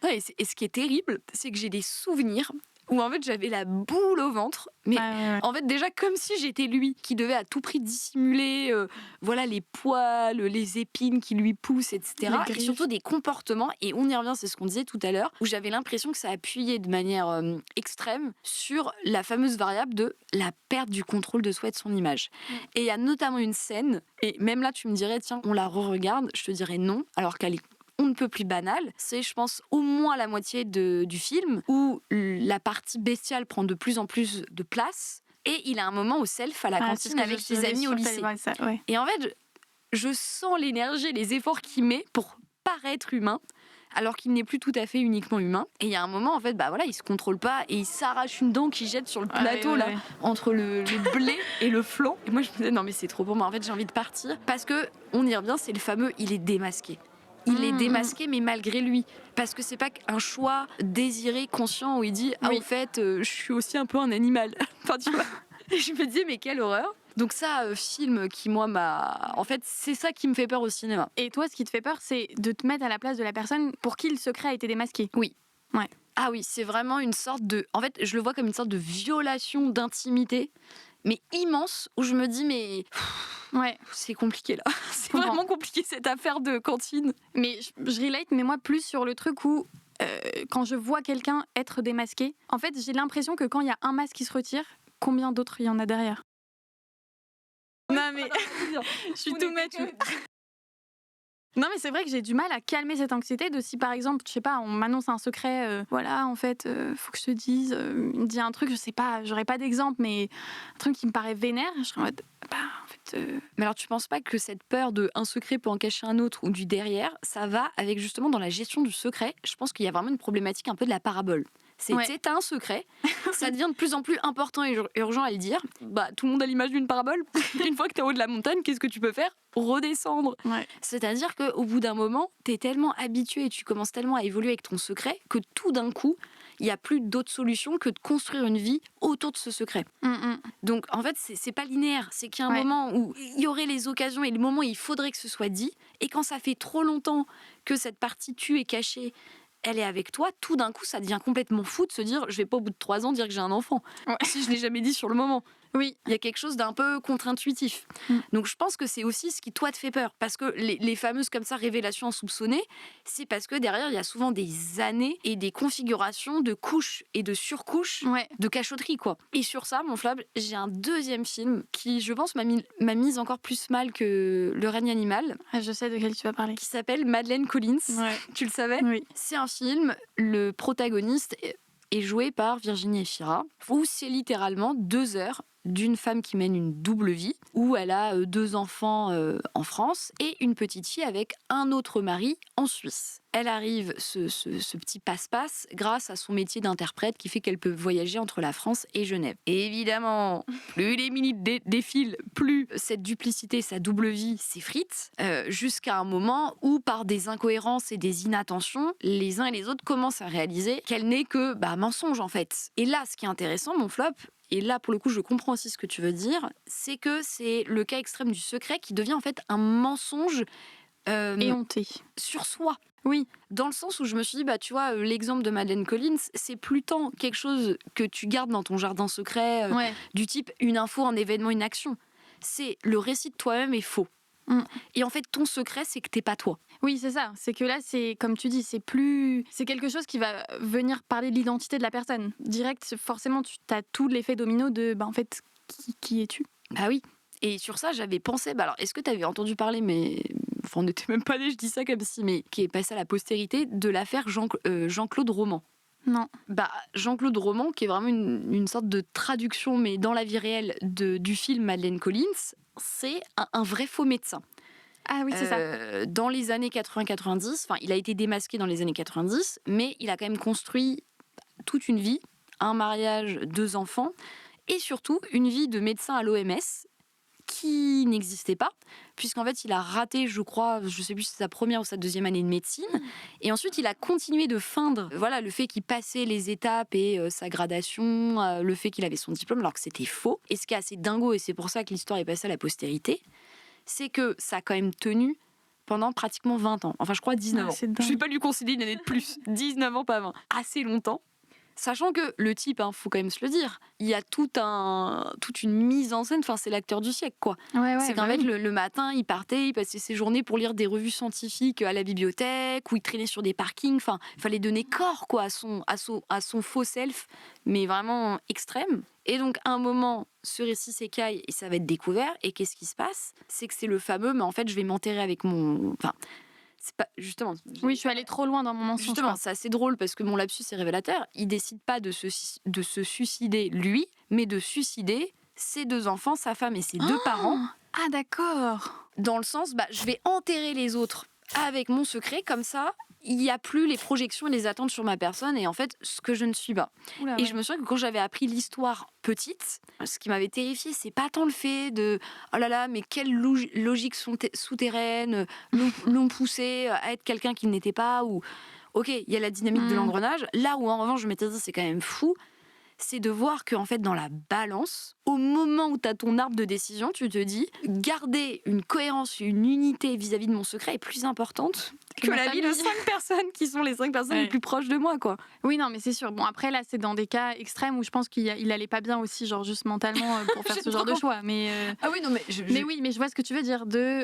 Et ce qui est terrible, c'est que j'ai des souvenirs où en fait j'avais la boule au ventre, mais en fait déjà comme si j'étais lui qui devait à tout prix dissimuler les poils, les épines qui lui poussent, etc. Et surtout des comportements, et on y revient, c'est ce qu'on disait tout à l'heure, où j'avais l'impression que ça appuyait de manière extrême sur la fameuse variable de la perte du contrôle de soi et de son image. Et il y a notamment une scène, et même là tu me dirais tiens on la re-regarde, je te dirais non, alors qu'elle est on ne peut plus banal, c'est je pense au moins la moitié du film où la partie bestiale prend de plus en plus de place, et il a un moment au self à la cantine avec ses amis au lycée. Et en fait, je sens l'énergie, les efforts qu'il met pour paraître humain, alors qu'il n'est plus tout à fait uniquement humain. Et il y a un moment, en fait, il se contrôle pas et il s'arrache une dent qu'il jette sur le plateau, là, entre le blé et le flan. Et moi, je me disais, non mais c'est trop pour moi, en fait, j'ai envie de partir. Parce que, on y revient, c'est le fameux, il est démasqué. Il est démasqué, mais malgré lui. Parce que c'est pas un choix désiré, conscient, où il dit « Ah, au fait, je suis aussi un peu un animal. » Enfin, tu vois. Et je me dis « Mais quelle horreur !» Donc ça, film qui, moi, m'a... En fait, c'est ça qui me fait peur au cinéma. Et toi, ce qui te fait peur, c'est de te mettre à la place de la personne pour qui le secret a été démasqué. Oui. Ouais. Ah oui, c'est vraiment une sorte de... En fait, je le vois comme une sorte de violation d'intimité, mais immense, où je me dis, mais... c'est compliqué là. C'est vraiment compliqué cette affaire de cantine. Mais je relate, mais moi plus sur le truc où quand je vois quelqu'un être démasqué, en fait j'ai l'impression que quand il y a un masque qui se retire, combien d'autres il y en a derrière? Non mais je suis tout mature. Non mais c'est vrai que j'ai du mal à calmer cette anxiété de si par exemple, je sais pas, on m'annonce un secret, en fait, faut que je te dise, il me dit un truc, je sais pas, j'aurais pas d'exemple, mais un truc qui me paraît vénère, je serais en mode, en fait... Mais alors tu penses pas que cette peur de un secret pour en cacher un autre ou du derrière, ça va avec justement dans la gestion du secret, je pense qu'il y a vraiment une problématique un peu de la parabole. T'as un secret, ça devient de plus en plus important et urgent à le dire. Tout le monde a l'image d'une parabole. Une fois que t'es en haut de la montagne, qu'est-ce que tu peux faire? Redescendre. C'est-à-dire qu'au bout d'un moment, t'es tellement habitué et tu commences tellement à évoluer avec ton secret que tout d'un coup, il n'y a plus d'autre solution que de construire une vie autour de ce secret. Donc en fait, c'est pas linéaire. C'est qu'il y a un moment où il y aurait les occasions et le moment où il faudrait que ce soit dit. Et quand ça fait trop longtemps que cette partie tue et cachée, elle est avec toi, tout d'un coup, ça devient complètement fou de se dire, je vais pas au bout de 3 ans dire que j'ai un enfant. Si je l'ai jamais dit sur le moment. Oui, il y a quelque chose d'un peu contre-intuitif. Donc je pense que c'est aussi ce qui, toi, te fait peur. Parce que les fameuses, comme ça, révélations insoupçonnées, c'est parce que derrière, il y a souvent des années et des configurations de couches et de surcouches de cachotterie, quoi. Et sur ça, mon flab, j'ai un deuxième film qui, je pense, m'a mise encore plus mal que Le règne animal. Je sais de quel tu vas parler. Qui s'appelle Madeleine Collins. Tu le savais? Oui. C'est un film, le protagoniste est joué par Virginie Efira, où c'est littéralement 2 heures d'une femme qui mène une double vie, où elle a 2 enfants en France et une petite fille avec un autre mari en Suisse. Elle arrive, ce petit passe-passe, grâce à son métier d'interprète qui fait qu'elle peut voyager entre la France et Genève. Et évidemment, plus les minutes défilent, plus cette duplicité, sa double vie s'effrite, jusqu'à un moment où, par des incohérences et des inattentions, les uns et les autres commencent à réaliser qu'elle n'est que mensonge en fait. Et là, ce qui est intéressant, mon flop, et là, pour le coup, je comprends aussi ce que tu veux dire, c'est que c'est le cas extrême du secret qui devient en fait un mensonge éhonté sur soi. Oui. Dans le sens où je me suis dit, tu vois, l'exemple de Madeleine Collins, c'est plus tant quelque chose que tu gardes dans ton jardin secret, du type une info, un événement, une action. C'est le récit de toi-même est faux. Et en fait, ton secret, c'est que t'es pas toi. Oui, c'est ça. C'est que là, c'est comme tu dis, c'est quelque chose qui va venir parler de l'identité de la personne. Direct, forcément, tu as tout l'effet domino de, en fait, qui es-tu ? Ah oui. Et sur ça, j'avais pensé, alors, est-ce que tu avais entendu parler, mais on n'était même pas né, je dis ça comme si, mais qui est passé à la postérité, de l'affaire Jean-Claude Roman. Non. Jean-Claude Roman, qui est vraiment une sorte de traduction, mais dans la vie réelle, du film Madeleine Collins, c'est un vrai faux médecin. Ah oui, c'est ça. Dans les années 80-90, il a été démasqué dans les années 90, mais il a quand même construit toute une vie, un mariage, 2 enfants, et surtout une vie de médecin à l'OMS, qui n'existait pas, puisqu'en fait il a raté, je crois, je sais plus si c'est sa première ou sa deuxième année de médecine, et ensuite il a continué de feindre le fait qu'il passait les étapes et sa gradation, le fait qu'il avait son diplôme, alors que c'était faux. Et ce qui est assez dingo, et c'est pour ça que l'histoire est passée à la postérité, c'est que ça a quand même tenu pendant pratiquement 20 ans, enfin je crois 19 ans. Je ne vais pas lui concéder une année de plus, 19 ans pas 20, assez longtemps. Sachant que le type, faut quand même se le dire, il y a toute une mise en scène, c'est l'acteur du siècle, quoi. C'est qu'en fait, le matin, il partait, il passait ses journées pour lire des revues scientifiques à la bibliothèque, ou il traînait sur des parkings, il fallait donner corps, quoi, à son faux self, mais vraiment extrême. Et donc, à un moment, ce récit s'écaille et ça va être découvert, et qu'est-ce qui se passe ? C'est que c'est le fameux, mais en fait, je vais m'enterrer avec mon... c'est pas justement. Oui, je suis allée trop loin dans mon mensonge. Justement, c'est assez drôle parce que mon lapsus est révélateur. Il décide pas de se suicider lui, mais de suicider ses 2 enfants, sa femme et ses 2 parents. Ah d'accord. Dans le sens, je vais enterrer les autres avec mon secret, comme ça, il n'y a plus les projections et les attentes sur ma personne et en fait, ce que je ne suis pas. Oula, et je me souviens que quand j'avais appris l'histoire petite, ce qui m'avait terrifiée, c'est pas tant le fait de « Oh là là, mais quelle logique souterraine l'ont poussé à être quelqu'un qu'il n'était pas » ou « Ok, il y a la dynamique de l'engrenage ». Là où en revanche, je m'étais dit « C'est quand même fou », c'est de voir qu'en fait, dans la balance, au moment où tu as ton arbre de décision, tu te dis garder une cohérence, une unité vis-à-vis de mon secret est plus importante que la vie de 5 personnes qui sont les 5 personnes les plus proches de moi, quoi. Oui, non, mais c'est sûr. Bon, après, là, c'est dans des cas extrêmes où je pense qu'il allait pas bien aussi, genre juste mentalement, pour faire ce genre de choix. Mais, Ah oui, non, mais mais je vois ce que tu veux dire.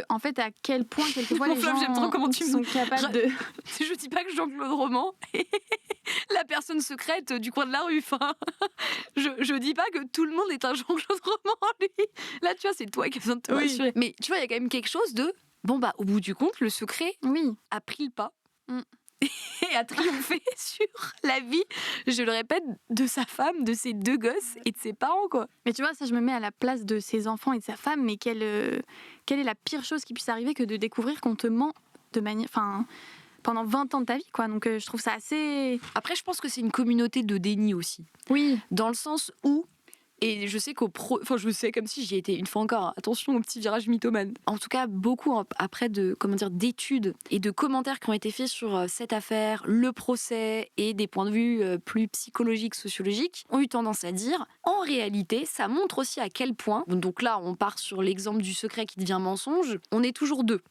En fait, à quel point, quelquefois, les gens j'aime trop comment tu sont capables de... Je dis pas que Jean-Claude Roman est la personne secrète du coin de la rue. Enfin, je dis pas que tout le monde est un Jean-Claude Roman, lui. Là, tu vois, c'est toi qui as besoin de te rassurer. Mais tu vois, il y a quand même quelque chose de... Bon, au bout du compte, le secret a pris le pas. Et a triomphé sur la vie, je le répète, de sa femme, de ses 2 gosses et de ses parents, quoi. Mais tu vois, ça, je me mets à la place de ses enfants et de sa femme, mais quelle est la pire chose qui puisse arriver que de découvrir qu'on te ment de manière... pendant 20 ans de ta vie, quoi. Donc, je trouve ça assez... Après, je pense que c'est une communauté de déni aussi. Oui. Dans le sens où... Et je sais je sais comme si j'y étais une fois encore. Attention au petit virage mythomane. En tout cas, beaucoup après d'études et de commentaires qui ont été faits sur cette affaire, le procès et des points de vue plus psychologiques, sociologiques, ont eu tendance à dire, en réalité, ça montre aussi à quel point, donc là, on part sur l'exemple du secret qui devient mensonge, on est toujours 2.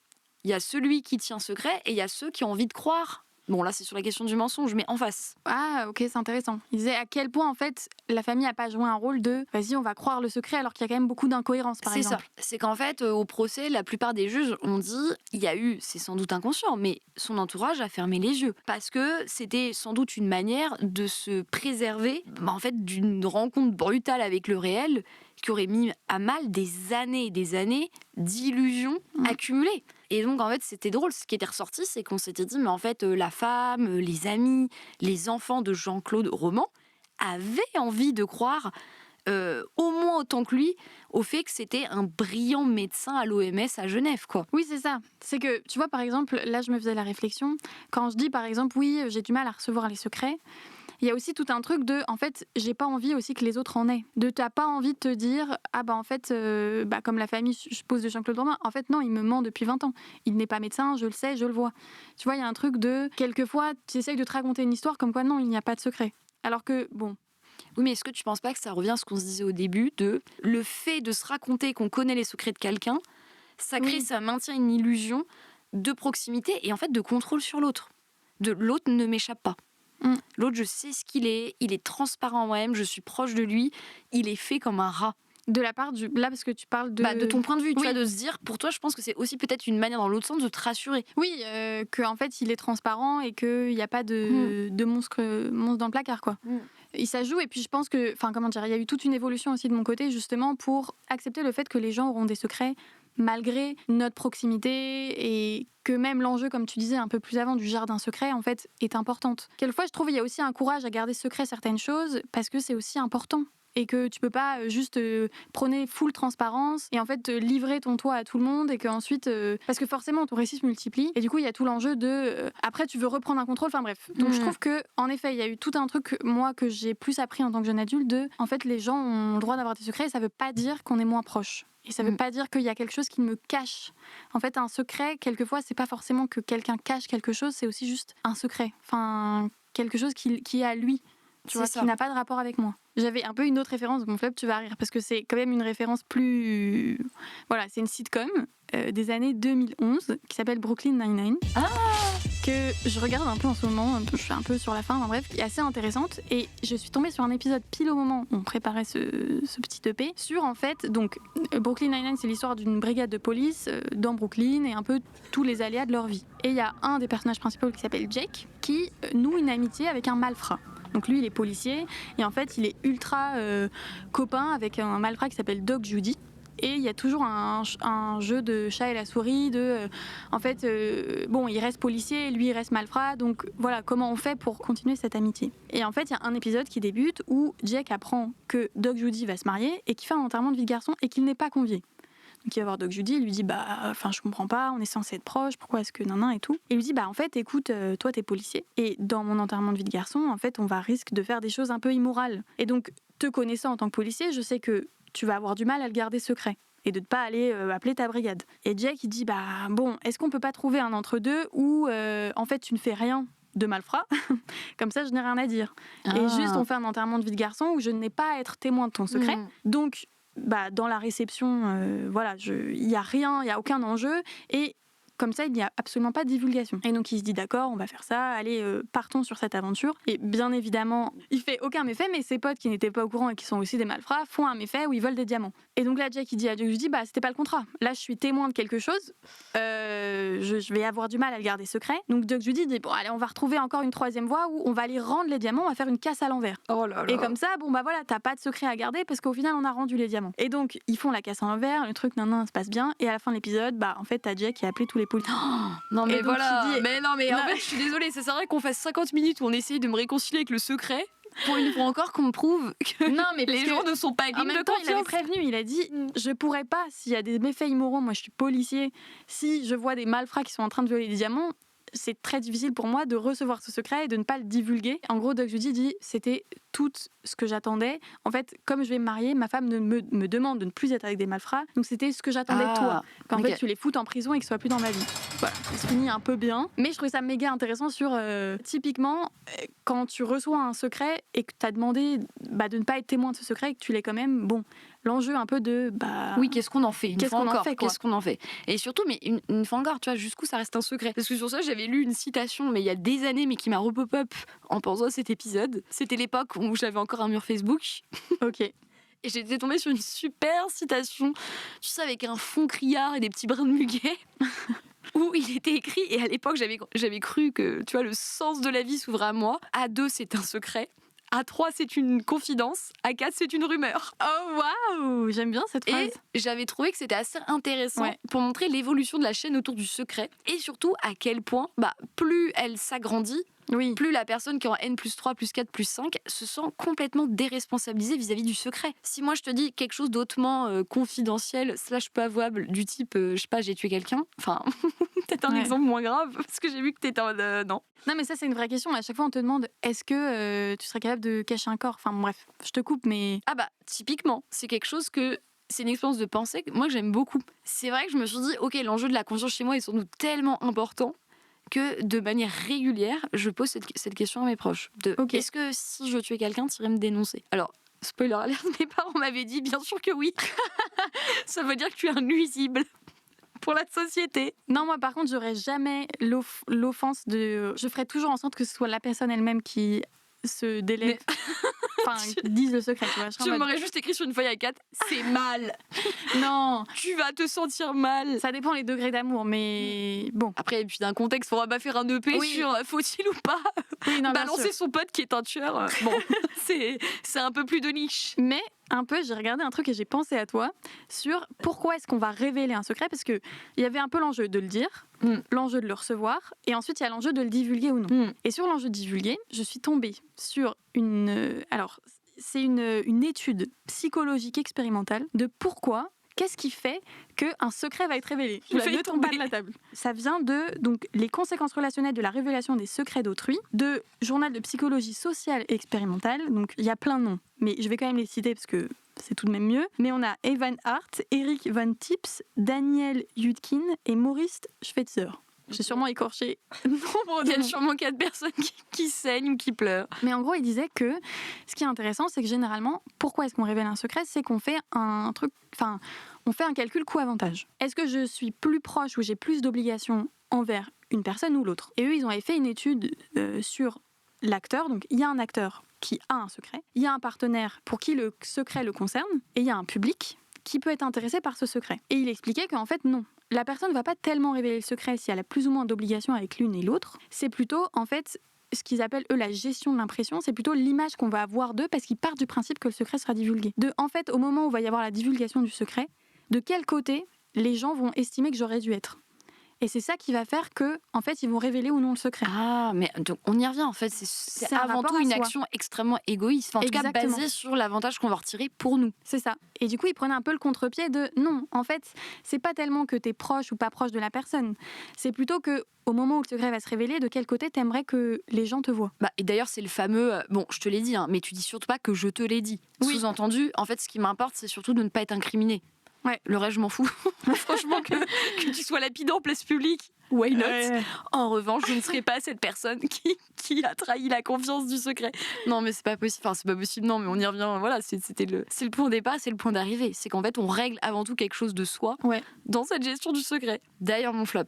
Il y a celui qui tient secret et il y a ceux qui ont envie de croire. Bon, là, c'est sur la question du mensonge, mais en face. Ah, ok, c'est intéressant. Il disait à quel point, en fait, la famille n'a pas joué un rôle de « vas-y, on va croire le secret », alors qu'il y a quand même beaucoup d'incohérences, par exemple. C'est ça. C'est qu'en fait, au procès, la plupart des juges ont dit il y a eu, c'est sans doute inconscient, mais son entourage a fermé les yeux. Parce que c'était sans doute une manière de se préserver en fait, d'une rencontre brutale avec le réel qui aurait mis à mal des années et des années d'illusions accumulées. Et donc, en fait, c'était drôle. Ce qui était ressorti, c'est qu'on s'était dit, mais en fait, la femme, les amis, les enfants de Jean-Claude Roman avaient envie de croire au moins autant que lui au fait que c'était un brillant médecin à l'OMS à Genève, quoi. Oui, c'est ça. C'est que, tu vois, par exemple, là, je me faisais la réflexion, quand je dis, par exemple, oui, j'ai du mal à recevoir les secrets, il y a aussi tout un truc de, en fait, j'ai pas envie aussi que les autres en aient. T'as pas envie de te dire, ah bah en fait, comme la famille, je pose de Jean-Claude Van Damme, en fait non, il me ment depuis 20 ans. Il n'est pas médecin, je le sais, je le vois. Tu vois, il y a un truc de, quelquefois, tu essayes de te raconter une histoire comme quoi non, il n'y a pas de secret. Alors que, bon... Oui, mais est-ce que tu penses pas que ça revient à ce qu'on se disait au début, de le fait de se raconter qu'on connaît les secrets de quelqu'un, ça crée, ça maintient une illusion de proximité et en fait de contrôle sur l'autre. De l'autre ne m'échappe pas. L'autre, je sais ce qu'il est, il est transparent en moi-même, je suis proche de lui, il est fait comme un rat. De la part du... Là, parce que tu parles de... de ton point de vue, tu vois, de se dire, pour toi, je pense que c'est aussi peut-être une manière dans l'autre sens de te rassurer. Oui, qu'en fait, il est transparent et qu'il n'y a pas de monstre dans le placard, quoi. Et ça joue, et puis je pense que... Enfin, comment dire, il y a eu toute une évolution aussi de mon côté, justement, pour accepter le fait que les gens auront des secrets malgré notre proximité et que même l'enjeu, comme tu disais un peu plus avant, du jardin secret, en fait, est importante. Quelquefois, je trouve qu'il y a aussi un courage à garder secret certaines choses parce que c'est aussi important. Et que tu peux pas juste prôner full transparence et en fait livrer ton toit à tout le monde et qu'ensuite parce que forcément ton récit se multiplie et du coup il y a tout l'enjeu de après tu veux reprendre un contrôle, enfin bref. Donc je trouve que en effet il y a eu tout un truc moi que j'ai plus appris en tant que jeune adulte de en fait les gens ont le droit d'avoir des secrets et ça veut pas dire qu'on est moins proche. Et ça veut pas dire qu'il y a quelque chose qui me cache. En fait, un secret, quelquefois, c'est pas forcément que quelqu'un cache quelque chose, c'est aussi juste un secret. Enfin, quelque chose qui est à lui. Tu vois, qui n'a pas de rapport avec moi. J'avais un peu une autre référence, mon flop, tu vas rire, parce que c'est quand même une référence plus... Voilà, c'est une sitcom des années 2011 qui s'appelle Brooklyn Nine-Nine. Que je regarde un peu en ce moment, je suis un peu sur la fin, enfin bref, qui est assez intéressante. Et je suis tombée sur un épisode pile au moment où on préparait ce petit EP sur, en fait, donc Brooklyn Nine-Nine, c'est l'histoire d'une brigade de police dans Brooklyn et un peu tous les aléas de leur vie. Et il y a un des personnages principaux qui s'appelle Jake qui noue une amitié avec un malfrat. Donc lui, il est policier et en fait, il est ultra copain avec un malfrat qui s'appelle Doc Judy. Et il y a toujours un jeu de chat et la souris, en fait, il reste policier, lui, il reste malfrat, donc voilà, comment on fait pour continuer cette amitié. Et en fait, il y a un épisode qui débute où Jack apprend que Doc Judy va se marier et qu'il fait un enterrement de vie de garçon et qu'il n'est pas convié. Donc il va voir Doc Judy, il lui dit je comprends pas, on est censé être proches, pourquoi est-ce que et tout. Et il lui dit en fait écoute, toi t'es policier et dans mon enterrement de vie de garçon en fait on va risque de faire des choses un peu immorales. Et donc te connaissant en tant que policier, je sais que tu vas avoir du mal à le garder secret et de ne pas aller appeler ta brigade. Et Jack il dit est-ce qu'on peut pas trouver un entre-deux où en fait tu ne fais rien de malfrat, comme ça je n'ai rien à dire. Et juste on fait un enterrement de vie de garçon où je n'ai pas à être témoin de ton secret. Donc dans la réception, il y a rien, il y a aucun enjeu et comme ça il n'y a absolument pas de divulgation. Et donc il se dit d'accord, on va faire ça, allez partons sur cette aventure. Et bien évidemment, il fait aucun méfait, mais ses potes qui n'étaient pas au courant et qui sont aussi des malfrats font un méfait où ils volent des diamants. Et donc là Jack il dit à Dieu, je dis c'était pas le contrat. Là je suis témoin de quelque chose, je vais avoir du mal à le garder secret. Donc Doc Judy dit allez on va retrouver encore une troisième voie où on va aller rendre les diamants, on va faire une casse à l'envers. Oh là là. Et comme ça t'as pas de secret à garder parce qu'au final on a rendu les diamants. Et donc ils font la casse à l'envers, le truc se passe bien et à la fin de l'épisode en fait t'as Jack qui a appelé tous les policiers. Non mais et donc, voilà. En fait je suis désolée, ça serait qu'on fasse 50 minutes où on essaye de me réconcilier avec le secret. Pour une fois encore qu'on me prouve que les gens ne sont pas dignes de confiance. Il avait prévenu, il a dit je pourrais pas, s'il y a des méfaits immoraux, moi je suis policier, si je vois des malfrats qui sont en train de violer des diamants, c'est très difficile pour moi de recevoir ce secret et de ne pas le divulguer. En gros, Doc Judy dit c'était tout ce que j'attendais. En fait, comme je vais me marier, ma femme me demande de ne plus être avec des malfrats. Donc c'était ce que j'attendais de toi. Qu'en fait, tu les foutes en prison et qu'ils soient plus dans ma vie. Voilà, ça se finit un peu bien. Mais je trouvais ça méga intéressant sur, typiquement, quand tu reçois un secret et que tu as demandé de ne pas être témoin de ce secret et que tu l'es quand même, l'enjeu un peu de oui, qu'est-ce qu'on en fait qu'est-ce qu'on en fait. Et surtout mais une fois encore, tu vois, jusqu'où ça reste un secret. Parce que sur ça j'avais lu une citation mais il y a des années mais qui m'a repop-up en pensant à cet épisode. C'était l'époque où j'avais encore un mur Facebook. OK. Et j'étais tombée sur une super citation, tu sais, avec un fond criard et des petits brins de muguet. Où il était écrit, et à l'époque j'avais cru que, tu vois, le sens de la vie s'ouvrait à moi. À deux c'est un secret, À 3, c'est une confidence. À 4, c'est une rumeur. Oh waouh, j'aime bien cette phrase. Et j'avais trouvé que c'était assez intéressant pour montrer l'évolution de la chaîne autour du secret et surtout à quel point, plus elle s'agrandit, plus la personne qui est en N plus 3, plus 4, plus 5 se sent complètement déresponsabilisée vis-à-vis du secret. Si moi je te dis quelque chose d'autrement confidentiel / peu avouable du type, je sais pas, j'ai tué quelqu'un, enfin, peut-être un exemple moins grave, parce que j'ai vu que t'étais en non. Non mais ça c'est une vraie question, à chaque fois on te demande est-ce que tu serais capable de cacher un corps, enfin bref, je te coupe mais... Typiquement, c'est quelque chose que... C'est une expérience de pensée que moi j'aime beaucoup. C'est vrai que je me suis dit, ok, l'enjeu de la conscience chez moi est sans doute tellement important que de manière régulière, je pose cette question à mes proches. Est-ce que si je tuais quelqu'un, tu irais me dénoncer ? Alors, spoiler alert, mes parents m'avaient dit bien sûr que oui. Ça veut dire que tu es un nuisible pour la société. Non, moi par contre, j'aurais jamais l'offense de... Je ferais toujours en sorte que ce soit la personne elle-même qui se délève. Enfin, disent le secret, tu vois. Je m'aurais juste écrit sur une feuille A4, c'est mal. Non. Tu vas te sentir mal. Ça dépend les degrés d'amour, mais bon. Après, et puis d'un contexte, on va pas faire un EP sur faut-il ou pas balancer son pote qui est un tueur. Bon, c'est un peu plus de niche. Mais un peu, j'ai regardé un truc et j'ai pensé à toi sur pourquoi est-ce qu'on va révéler un secret, parce que il y avait un peu l'enjeu de le dire, l'enjeu de le recevoir, et ensuite il y a l'enjeu de le divulguer ou non. Et sur l'enjeu de divulguer, je suis tombée sur c'est une étude psychologique expérimentale de qu'est-ce qui fait qu'un secret va être révélé. Ne tombe pas de la table. Ça vient de les conséquences relationnelles de la révélation des secrets d'autrui, de Journal de psychologie sociale et expérimentale. Donc il y a plein de noms, mais je vais quand même les citer parce que c'est tout de même mieux. Mais on a Evan Hart, Eric Van Tips, Daniel Yudkin et Maurice Schweitzer. J'ai sûrement écorché nombre de Il y a sûrement 4 personnes qui saignent ou qui pleurent. Mais en gros, il disait que ce qui est intéressant, c'est que généralement, pourquoi est-ce qu'on révèle un secret ? C'est qu'on fait on fait un calcul coût-avantage. Est-ce que je suis plus proche ou j'ai plus d'obligations envers une personne ou l'autre ? Et eux, ils ont fait une étude sur l'acteur. Donc, il y a un acteur qui a un secret, il y a un partenaire pour qui le secret le concerne, et il y a un public qui peut être intéressé par ce secret. Et il expliquait qu'en fait, non. La personne ne va pas tellement révéler le secret si elle a plus ou moins d'obligations avec l'une et l'autre. C'est plutôt, en fait, ce qu'ils appellent, eux, la gestion de l'impression. C'est plutôt l'image qu'on va avoir d'eux parce qu'ils partent du principe que le secret sera divulgué. En fait, au moment où il va y avoir la divulgation du secret, de quel côté les gens vont estimer que j'aurais dû être ? Et c'est ça qui va faire que, en fait, ils vont révéler ou non le secret. Ah, mais donc on y revient en fait. C'est avant tout une action extrêmement égoïste. En tout cas, basée sur l'avantage qu'on va retirer pour nous. C'est ça. Et du coup, ils prenaient un peu le contre-pied de non, en fait, c'est pas tellement que t'es proche ou pas proche de la personne. C'est plutôt que au moment où le secret va se révéler, de quel côté t'aimerais que les gens te voient. Et d'ailleurs, c'est le fameux bon, je te l'ai dit, mais tu dis surtout pas que je te l'ai dit. Oui. Sous-entendu, en fait, ce qui m'importe, c'est surtout de ne pas être incriminé. Ouais. Le reste, je m'en fous. Franchement, que tu sois lapidé en place publique, why not ? En revanche, je ne serai pas cette personne qui a trahi la confiance du secret. Non, mais c'est pas possible. Enfin, c'est pas possible, non, mais on y revient. Voilà, c'est le point de départ, c'est le point d'arrivée. C'est qu'en fait, on règle avant tout quelque chose de soi dans cette gestion du secret. D'ailleurs, mon flop,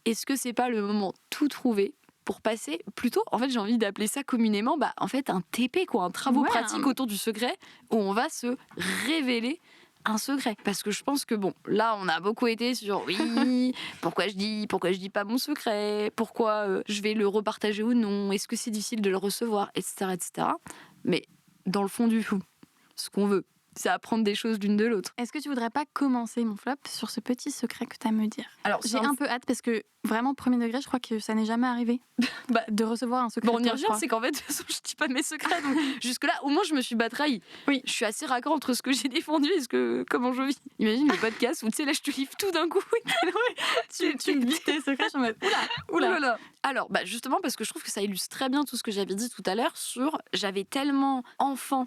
est-ce que c'est pas le moment tout trouvé pour passer plutôt, en fait, j'ai envie d'appeler ça communément, en fait, un TP, quoi, un travaux pratique autour du secret où on va se révéler un secret, parce que je pense que bon, là on a beaucoup été sur pourquoi je dis pas mon secret, pourquoi je vais le repartager ou non, est-ce que c'est difficile de le recevoir, etc. Mais dans le fond du fond, ce qu'on veut, c'est apprendre des choses l'une de l'autre. Est-ce que tu voudrais pas commencer, mon flop, sur ce petit secret que tu as à me dire ? Alors, j'ai un peu hâte parce que vraiment, premier degré, je crois que ça n'est jamais arrivé de recevoir un secret. Bon, on y revient, c'est qu'en fait, de toute façon, je dis pas mes secrets. Donc jusque-là, au moins, je me suis pas trahie. Oui. Je suis assez raccord entre ce que j'ai défendu et comment je vis. Imagine le podcast où tu sais, là, je te livre tout d'un coup. tu me dis tes secrets, je suis en mode oula. Alors, justement, parce que je trouve que ça illustre très bien tout ce que j'avais dit tout à l'heure sur j'avais tellement enfant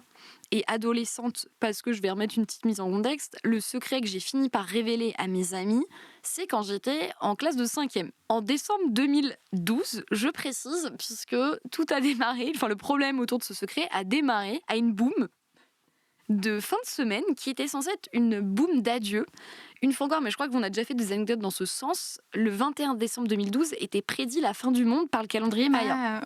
et adolescente, parce que je vais remettre une petite mise en contexte, le secret que j'ai fini par révéler à mes amis, c'est quand j'étais en classe de 5e. En décembre 2012, je précise, puisque tout a démarré, le problème autour de ce secret a démarré à une boum de fin de semaine qui était censée être une boum d'adieu. Une fois encore, mais je crois qu'on a déjà fait des anecdotes dans ce sens, le 21 décembre 2012 était prédit la fin du monde par le calendrier Maya.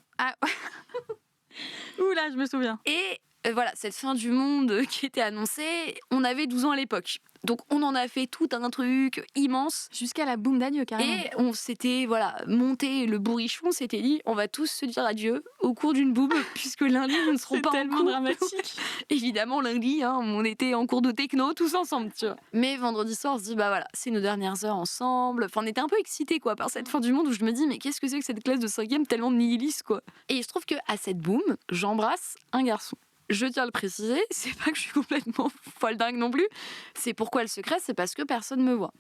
Oula, je me souviens. Et voilà, cette fin du monde qui était annoncée, on avait 12 ans à l'époque. Donc on en a fait tout un truc immense. Jusqu'à la boum d'adieu, carrément. Et on s'était monté le bourrichon, on s'était dit on va tous se dire adieu au cours d'une boum, puisque lundi nous ne serons pas en cours. Dramatique. Évidemment lundi, on était en cours de techno tous ensemble, tu vois. Mais vendredi soir on se dit bah voilà, c'est nos dernières heures ensemble. Enfin on était un peu excités quoi par cette fin du monde où je me dis mais qu'est-ce que c'est que cette classe de 5e tellement nihiliste quoi. Et il se trouve qu'à cette boum, j'embrasse un garçon. Je tiens à le préciser, c'est pas que je suis complètement folle dingue non plus. C'est pourquoi le secret, c'est parce que personne me voit.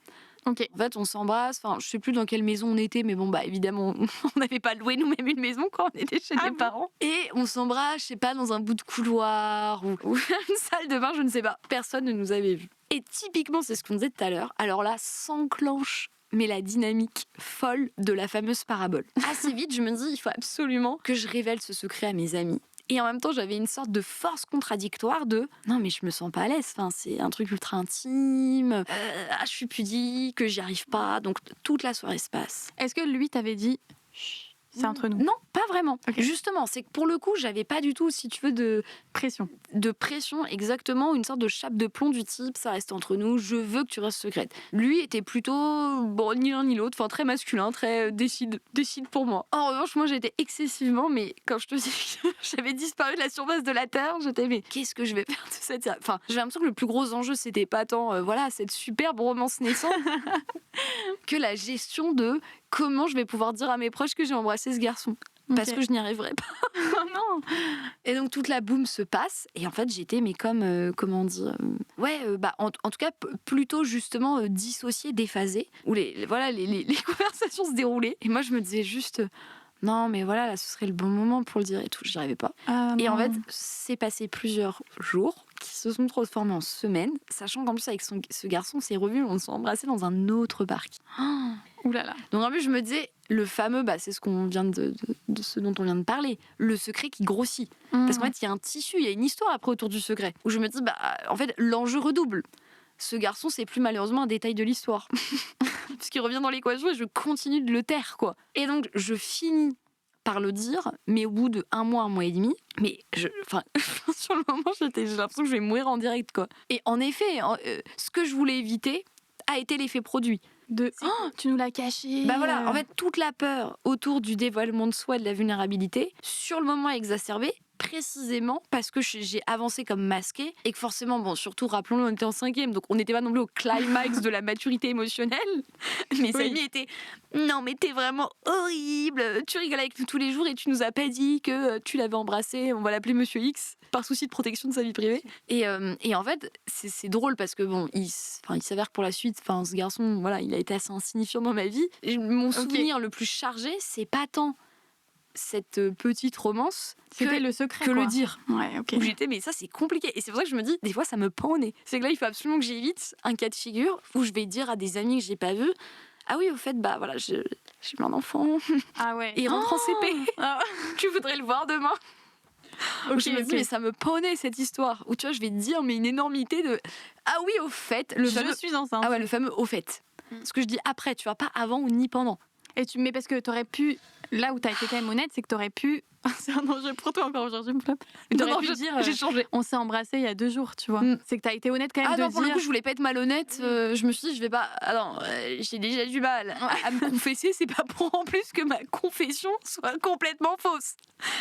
Ok. En fait, on s'embrasse. Enfin, je sais plus dans quelle maison on était, mais bon, bah évidemment, on n'avait pas loué nous-mêmes une maison quand on était chez les parents. Et on s'embrasse, je sais pas, dans un bout de couloir ou une salle de bain, je ne sais pas. Personne ne nous avait vus. Et typiquement, c'est ce qu'on disait tout à l'heure. Alors là, s'enclenche mais la dynamique folle de la fameuse parabole. Assez vite, je me dis, il faut absolument que je révèle ce secret à mes amis. Et en même temps, j'avais une sorte de force contradictoire de non, mais je me sens pas à l'aise. Enfin, c'est un truc ultra intime. Je suis pudique, j'y arrive pas. Donc toute la soirée se passe. Est-ce que lui t'avait dit c'est entre nous? Non, pas vraiment. Okay. Justement, c'est que pour le coup, j'avais pas du tout, si tu veux, de pression. De pression, exactement, une sorte de chape de plomb du type ça reste entre nous, je veux que tu restes secrète. Lui était plutôt, bon, ni l'un ni l'autre, enfin très masculin, très décide pour moi. En revanche, moi j'étais excessivement, mais quand je te dis que j'avais disparu de la surface de la Terre, j'étais, mais qu'est-ce que je vais faire de cette. Enfin, j'ai l'impression que le plus gros enjeu, c'était pas tant, cette superbe romance naissante, que la gestion de comment je vais pouvoir dire à mes proches que j'ai embrassé ce garçon. Parce que je n'y arriverai pas. Oh non. Et donc toute la boum se passe et en fait j'étais mais comme comment dire en tout cas plutôt justement dissociée, déphasée où les conversations se déroulaient et moi je me disais juste non mais voilà là ce serait le bon moment pour le dire et tout, j'y arrivais pas. Et en fait c'est passé plusieurs jours qui se sont transformés en semaines, sachant qu'en plus avec ce garçon on s'est revus, on s'est embrassés dans un autre parc. Ouh là là. Donc en plus je me disais le fameux, c'est ce qu'on vient de ce dont on vient de parler, le secret qui grossit. Parce qu'en fait, il y a un tissu, il y a une histoire après autour du secret. Où je me dis, en fait, l'enjeu redouble. Ce garçon, c'est plus malheureusement un détail de l'histoire. Parce qu'il revient dans l'équation et je continue de le taire, quoi. Et donc, je finis par le dire, mais au bout de un mois et demi, mais sur le moment, j'ai l'impression que je vais mourir en direct, quoi. Et en effet, ce que je voulais éviter a été l'effet produit. Tu nous l'as caché. En fait, toute la peur autour du dévoilement de soi et de la vulnérabilité, sur le moment exacerbée, précisément parce que j'ai avancé comme masquée et que forcément, surtout, rappelons-le, on était en 5e, donc on n'était pas non plus au climax de la maturité émotionnelle. Mes amis étaient non, mais t'es vraiment horrible, tu rigoles avec nous tous les jours et tu nous as pas dit que tu l'avais embrassé, on va l'appeler Monsieur X, par souci de protection de sa vie privée. Et en fait, c'est drôle parce que il s'avère que pour la suite, ce garçon, il a été assez insignifiant dans ma vie. Et mon souvenir le plus chargé, c'est pas tant cette petite romance c'était le secret que quoi. Le dire. Ouais, ok. Où j'étais, mais ça c'est compliqué. Et c'est pour ça que je me dis, des fois ça me pend au nez. C'est que là, il faut absolument que j'évite un cas de figure où je vais dire à des amis que j'ai pas vus, ah oui, au fait, j'ai eu un enfant. Ah ouais. Et il rentre en CP. Tu voudrais le voir demain. Où je me dis, mais ça me pend au nez cette histoire. Où tu vois, je vais te dire, mais une énormité de, ah oui, au fait, je suis enceinte. Ah ouais, le fameux au fait. Ce que je dis après, tu vois, pas avant ou ni pendant. Mais parce que t'aurais pu, là où t'as été quand même honnête, c'est que t'aurais pu, c'est un enjeu pour toi encore aujourd'hui, mon flop. T'aurais pu dire, j'ai changé. On s'est embrassés il y a 2 jours, tu vois. C'est que t'as été honnête quand même de pour le coup, je voulais pas être malhonnête. Je me suis dit, je vais pas. J'ai déjà du mal à me confesser. C'est pas pour en plus que ma confession soit complètement fausse.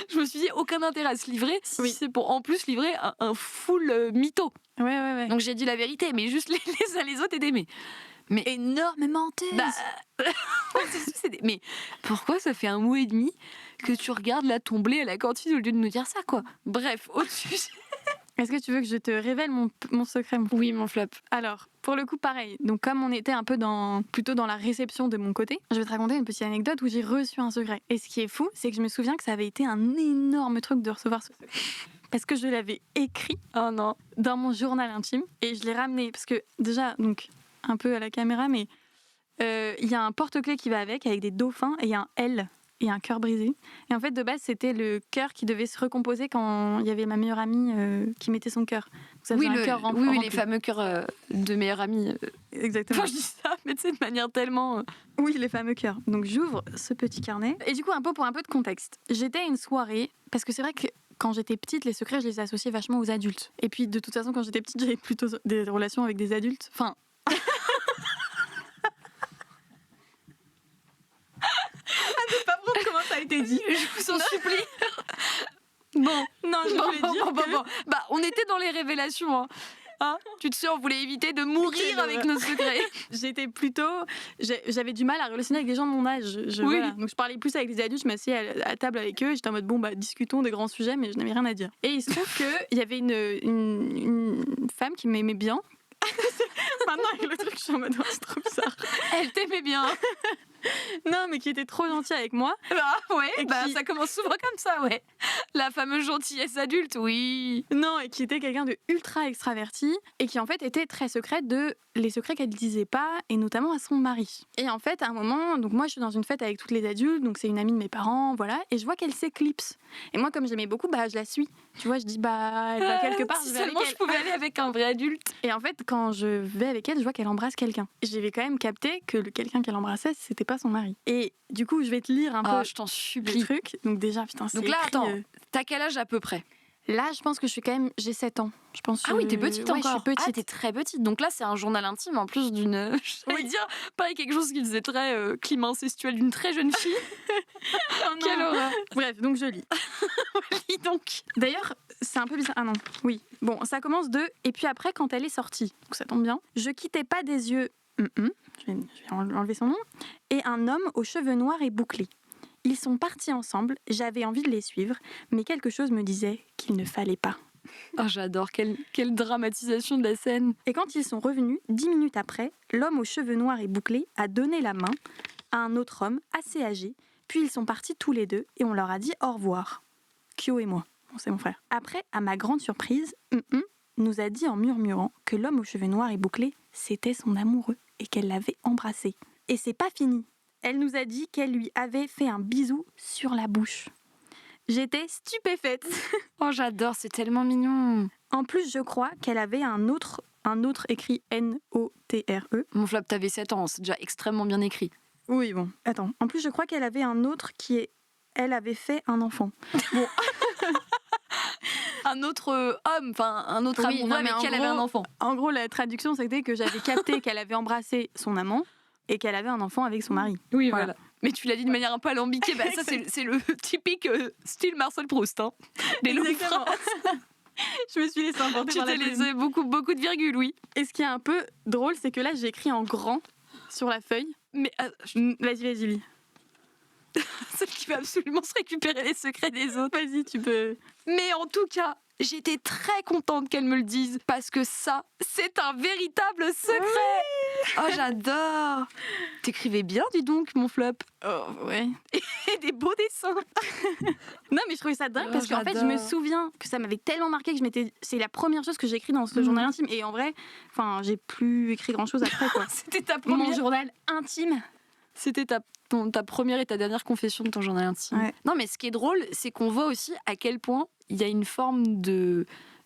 Je me suis dit, aucun intérêt à se livrer si c'est pour en plus livrer un full mytho. Ouais. Donc j'ai dit la vérité, mais juste les uns les autres étaient mais énormément mais pourquoi ça fait 1 mois et demi que tu regardes la tombée à la cantine au lieu de nous dire ça, quoi. Bref, au-dessus. Est-ce que tu veux que je te révèle mon secret? Oui, mon flop. Alors, pour le coup, pareil. Donc, comme on était un peu plutôt dans la réception de mon côté, je vais te raconter une petite anecdote où j'ai reçu un secret. Et ce qui est fou, c'est que je me souviens que ça avait été un énorme truc de recevoir ce secret. Parce que je l'avais écrit dans mon journal intime et je l'ai ramené. Parce que déjà, donc, un peu à la caméra, mais il y a un porte-clés qui va avec des dauphins et il y a un L et un cœur brisé. Et en fait, de base, c'était le cœur qui devait se recomposer quand il y avait ma meilleure amie qui mettait son cœur. Oui, les fameux cœurs de meilleure amie. Exactement. Enfin, je dis ça, mais tu sais, de manière tellement... Oui, les fameux cœurs. Donc, j'ouvre ce petit carnet. Et du coup, pour un peu de contexte. J'étais à une soirée, parce que c'est vrai que quand j'étais petite, les secrets, je les associais vachement aux adultes. Et puis, de toute façon, quand j'étais petite, j'avais plutôt des relations avec des adultes. Enfin... C'est pas prendre comment ça a été dit. Je vous en supplie. Bon, non, je voulais dire que... Bah, on était dans les révélations, hein, tu te sais, on voulait éviter de mourir avec nos secrets. J'étais plutôt... J'avais du mal à relationner avec des gens de mon âge. Voilà. Donc je parlais plus avec les adultes, je m'asseyais à table avec eux, et j'étais en mode, bon, bah, discutons des grands sujets, mais je n'avais rien à dire. Et il se trouve qu'il y avait une femme qui m'aimait bien. Maintenant, avec le truc, je suis en mode, oh, c'est trop bizarre. Elle t'aimait bien. Non, mais qui était trop gentille avec moi. Ça commence souvent comme ça, ouais. La fameuse gentillesse adulte, oui. Non, et qui était quelqu'un de ultra extraverti et qui en fait était très secrète de les secrets qu'elle disait pas, et notamment à son mari. Et en fait, à un moment, donc moi je suis dans une fête avec toutes les adultes, donc c'est une amie de mes parents, voilà, et je vois qu'elle s'éclipse. Et moi, comme j'aimais beaucoup, bah je la suis. Tu vois, je dis bah elle va quelque part. Si seulement je pouvais aller avec un vrai adulte. Et en fait, quand je vais avec elle, je vois qu'elle embrasse quelqu'un. J'avais quand même capté que le quelqu'un qu'elle embrassait, c'était pas son mari. Et du coup, je vais te lire un peu. Je t'en supplie. Le truc. Donc déjà, putain, c'est donc là, écrit, attends, t'as quel âge à peu près? Là, je pense que je suis quand même... J'ai 7 ans. Je pense oui, t'es petite encore. Je suis petite. Ah, t'es très petite. Donc là, c'est un journal intime en plus d'une... J'allais dire, pareil, quelque chose qui faisait très climat incestuel d'une très jeune fille. Quelle horreur. Bref, donc je lis. Lis donc. D'ailleurs, c'est un peu bizarre. Ah non, oui. Bon, ça commence de... Et puis après, quand elle est sortie, donc ça tombe bien, je quittais pas des yeux... Je vais enlever son nom. Et un homme aux cheveux noirs et bouclés. Ils sont partis ensemble, j'avais envie de les suivre, mais quelque chose me disait qu'il ne fallait pas. Oh, j'adore, quelle dramatisation de la scène. Et quand ils sont revenus, 10 minutes après, l'homme aux cheveux noirs et bouclés a donné la main à un autre homme assez âgé, puis ils sont partis tous les deux et on leur a dit au revoir. Kyo et moi, bon, c'est mon frère. Après, à ma grande surprise, nous a dit en murmurant que l'homme aux cheveux noirs et bouclés, c'était son amoureux et qu'elle l'avait embrassé. Et c'est pas fini. Elle nous a dit qu'elle lui avait fait un bisou sur la bouche. J'étais stupéfaite. Oh, j'adore, c'est tellement mignon. En plus, je crois qu'elle avait un autre écrit N-O-T-R-E. Mon flop, t'avais 7 ans, c'est déjà extrêmement bien écrit. Oui, bon, attends. En plus, je crois qu'elle avait un autre elle avait fait un enfant. Bon. Un autre homme, enfin un autre amoureux avec qui elle avait un enfant. En gros, la traduction, c'était que j'avais capté qu'elle avait embrassé son amant et qu'elle avait un enfant avec son mari. Oui, voilà. Mais tu l'as dit de manière un peu alambiquée, bah, ça c'est le typique style Marcel Proust, hein. Les longues phrases. Je me suis laissée emporter par la Tu t'es laissé beaucoup de virgules, oui. Et ce qui est un peu drôle, c'est que là, j'ai écrit en grand sur la feuille. Mais vas-y, lis. Celle qui va absolument se récupérer les secrets des autres. Vas-y, tu peux. Mais en tout cas, j'étais très contente qu'elle me le dise, parce que ça, c'est un véritable secret. Oui. Oh, j'adore. T'écrivais bien, dis donc, mon flop. Oh, ouais. Et des beaux dessins. Non, mais je trouvais ça dingue parce qu'en fait, je me souviens que ça m'avait tellement marqué que c'est la première chose que j'ai écrit dans ce journal intime. Et en vrai, j'ai plus écrit grand-chose après, quoi. C'était ta première... Mon journal intime. C'était ta première et ta dernière confession de ton journal intime. Ouais. Non, mais ce qui est drôle, c'est qu'on voit aussi à quel point il y a une forme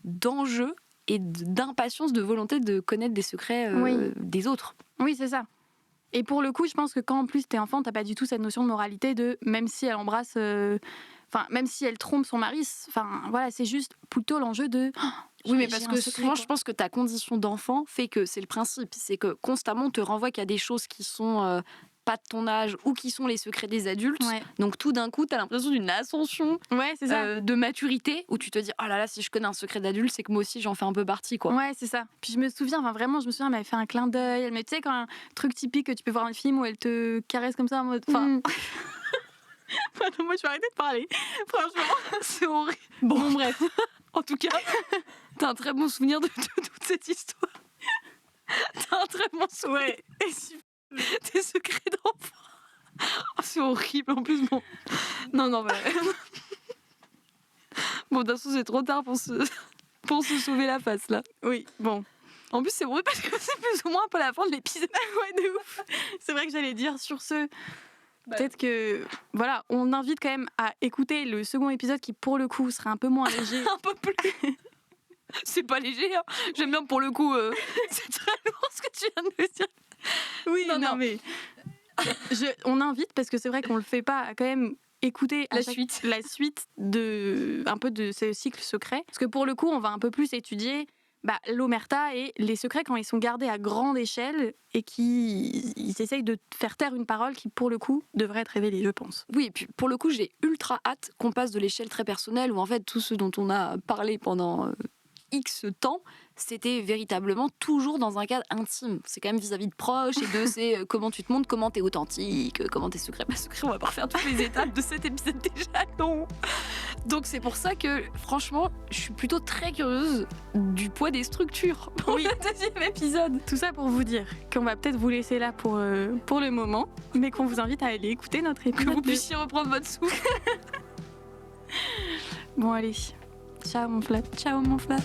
d'enjeu et d'impatience, de volonté de connaître des secrets des autres. Oui, c'est ça. Et pour le coup, je pense que quand en plus t'es enfant, t'as pas du tout cette notion de moralité de même si elle embrasse, même si elle trompe son mari, voilà, c'est juste plutôt l'enjeu de. Oui, mais parce que souvent, je pense que ta condition d'enfant fait que c'est le principe, c'est que constamment on te renvoie qu'il y a des choses qui sont pas de ton âge ou qui sont les secrets des adultes. Ouais. Donc tout d'un coup, t'as l'impression d'une ascension c'est ça. De maturité où tu te dis oh là là, si je connais un secret d'adulte, c'est que moi aussi j'en fais un peu partie, quoi. Ouais, c'est ça. Puis je me souviens, elle m'avait fait un clin d'œil. Elle me, tu sais, quand un truc typique que tu peux voir dans le film où elle te caresse comme ça en mode. Moi, je vais arrêter de parler. Franchement, c'est horrible. Bon, bref. En tout cas, t'as un très bon souvenir de toute cette histoire. T'as un très bon souvenir. Ouais. Tes secrets d'enfant. Oh, c'est horrible. En plus, bon. Non, mais. Bon, d'un coup, c'est trop tard pour se sauver la face, là. Oui, bon. En plus, c'est vrai parce que c'est plus ou moins un peu la fin de l'épisode. Ouais, de ouf. C'est vrai que j'allais dire sur ce. Peut-être que, voilà, on invite quand même à écouter le second épisode qui, pour le coup, serait un peu moins léger. Un peu plus. C'est pas léger, hein. J'aime bien pour le coup. C'est très lourd ce que tu viens de me dire. Oui, non, mais on invite parce que c'est vrai qu'on le fait pas à quand même écouter la suite de un peu de ce cycle secret. Parce que pour le coup, on va un peu plus étudier l'omerta et les secrets quand ils sont gardés à grande échelle et ils essayent de faire taire une parole qui, pour le coup, devrait être révélée, je pense. Oui, et puis pour le coup, j'ai ultra hâte qu'on passe de l'échelle très personnelle où en fait tout ce dont on a parlé pendant X temps, c'était véritablement toujours dans un cadre intime. C'est quand même vis-à-vis de proches et de c'est comment tu te montres, comment t'es authentique, comment t'es secret, pas secret. On va pas refaire toutes les étapes de cet épisode déjà, non. Donc c'est pour ça que franchement, je suis plutôt très curieuse du poids des structures pour le deuxième épisode. Tout ça pour vous dire qu'on va peut-être vous laisser là pour le moment, mais qu'on vous invite à aller écouter notre épisode. Que vous puissiez reprendre votre souffle. Bon allez, ciao mon flat. Ciao mon flat.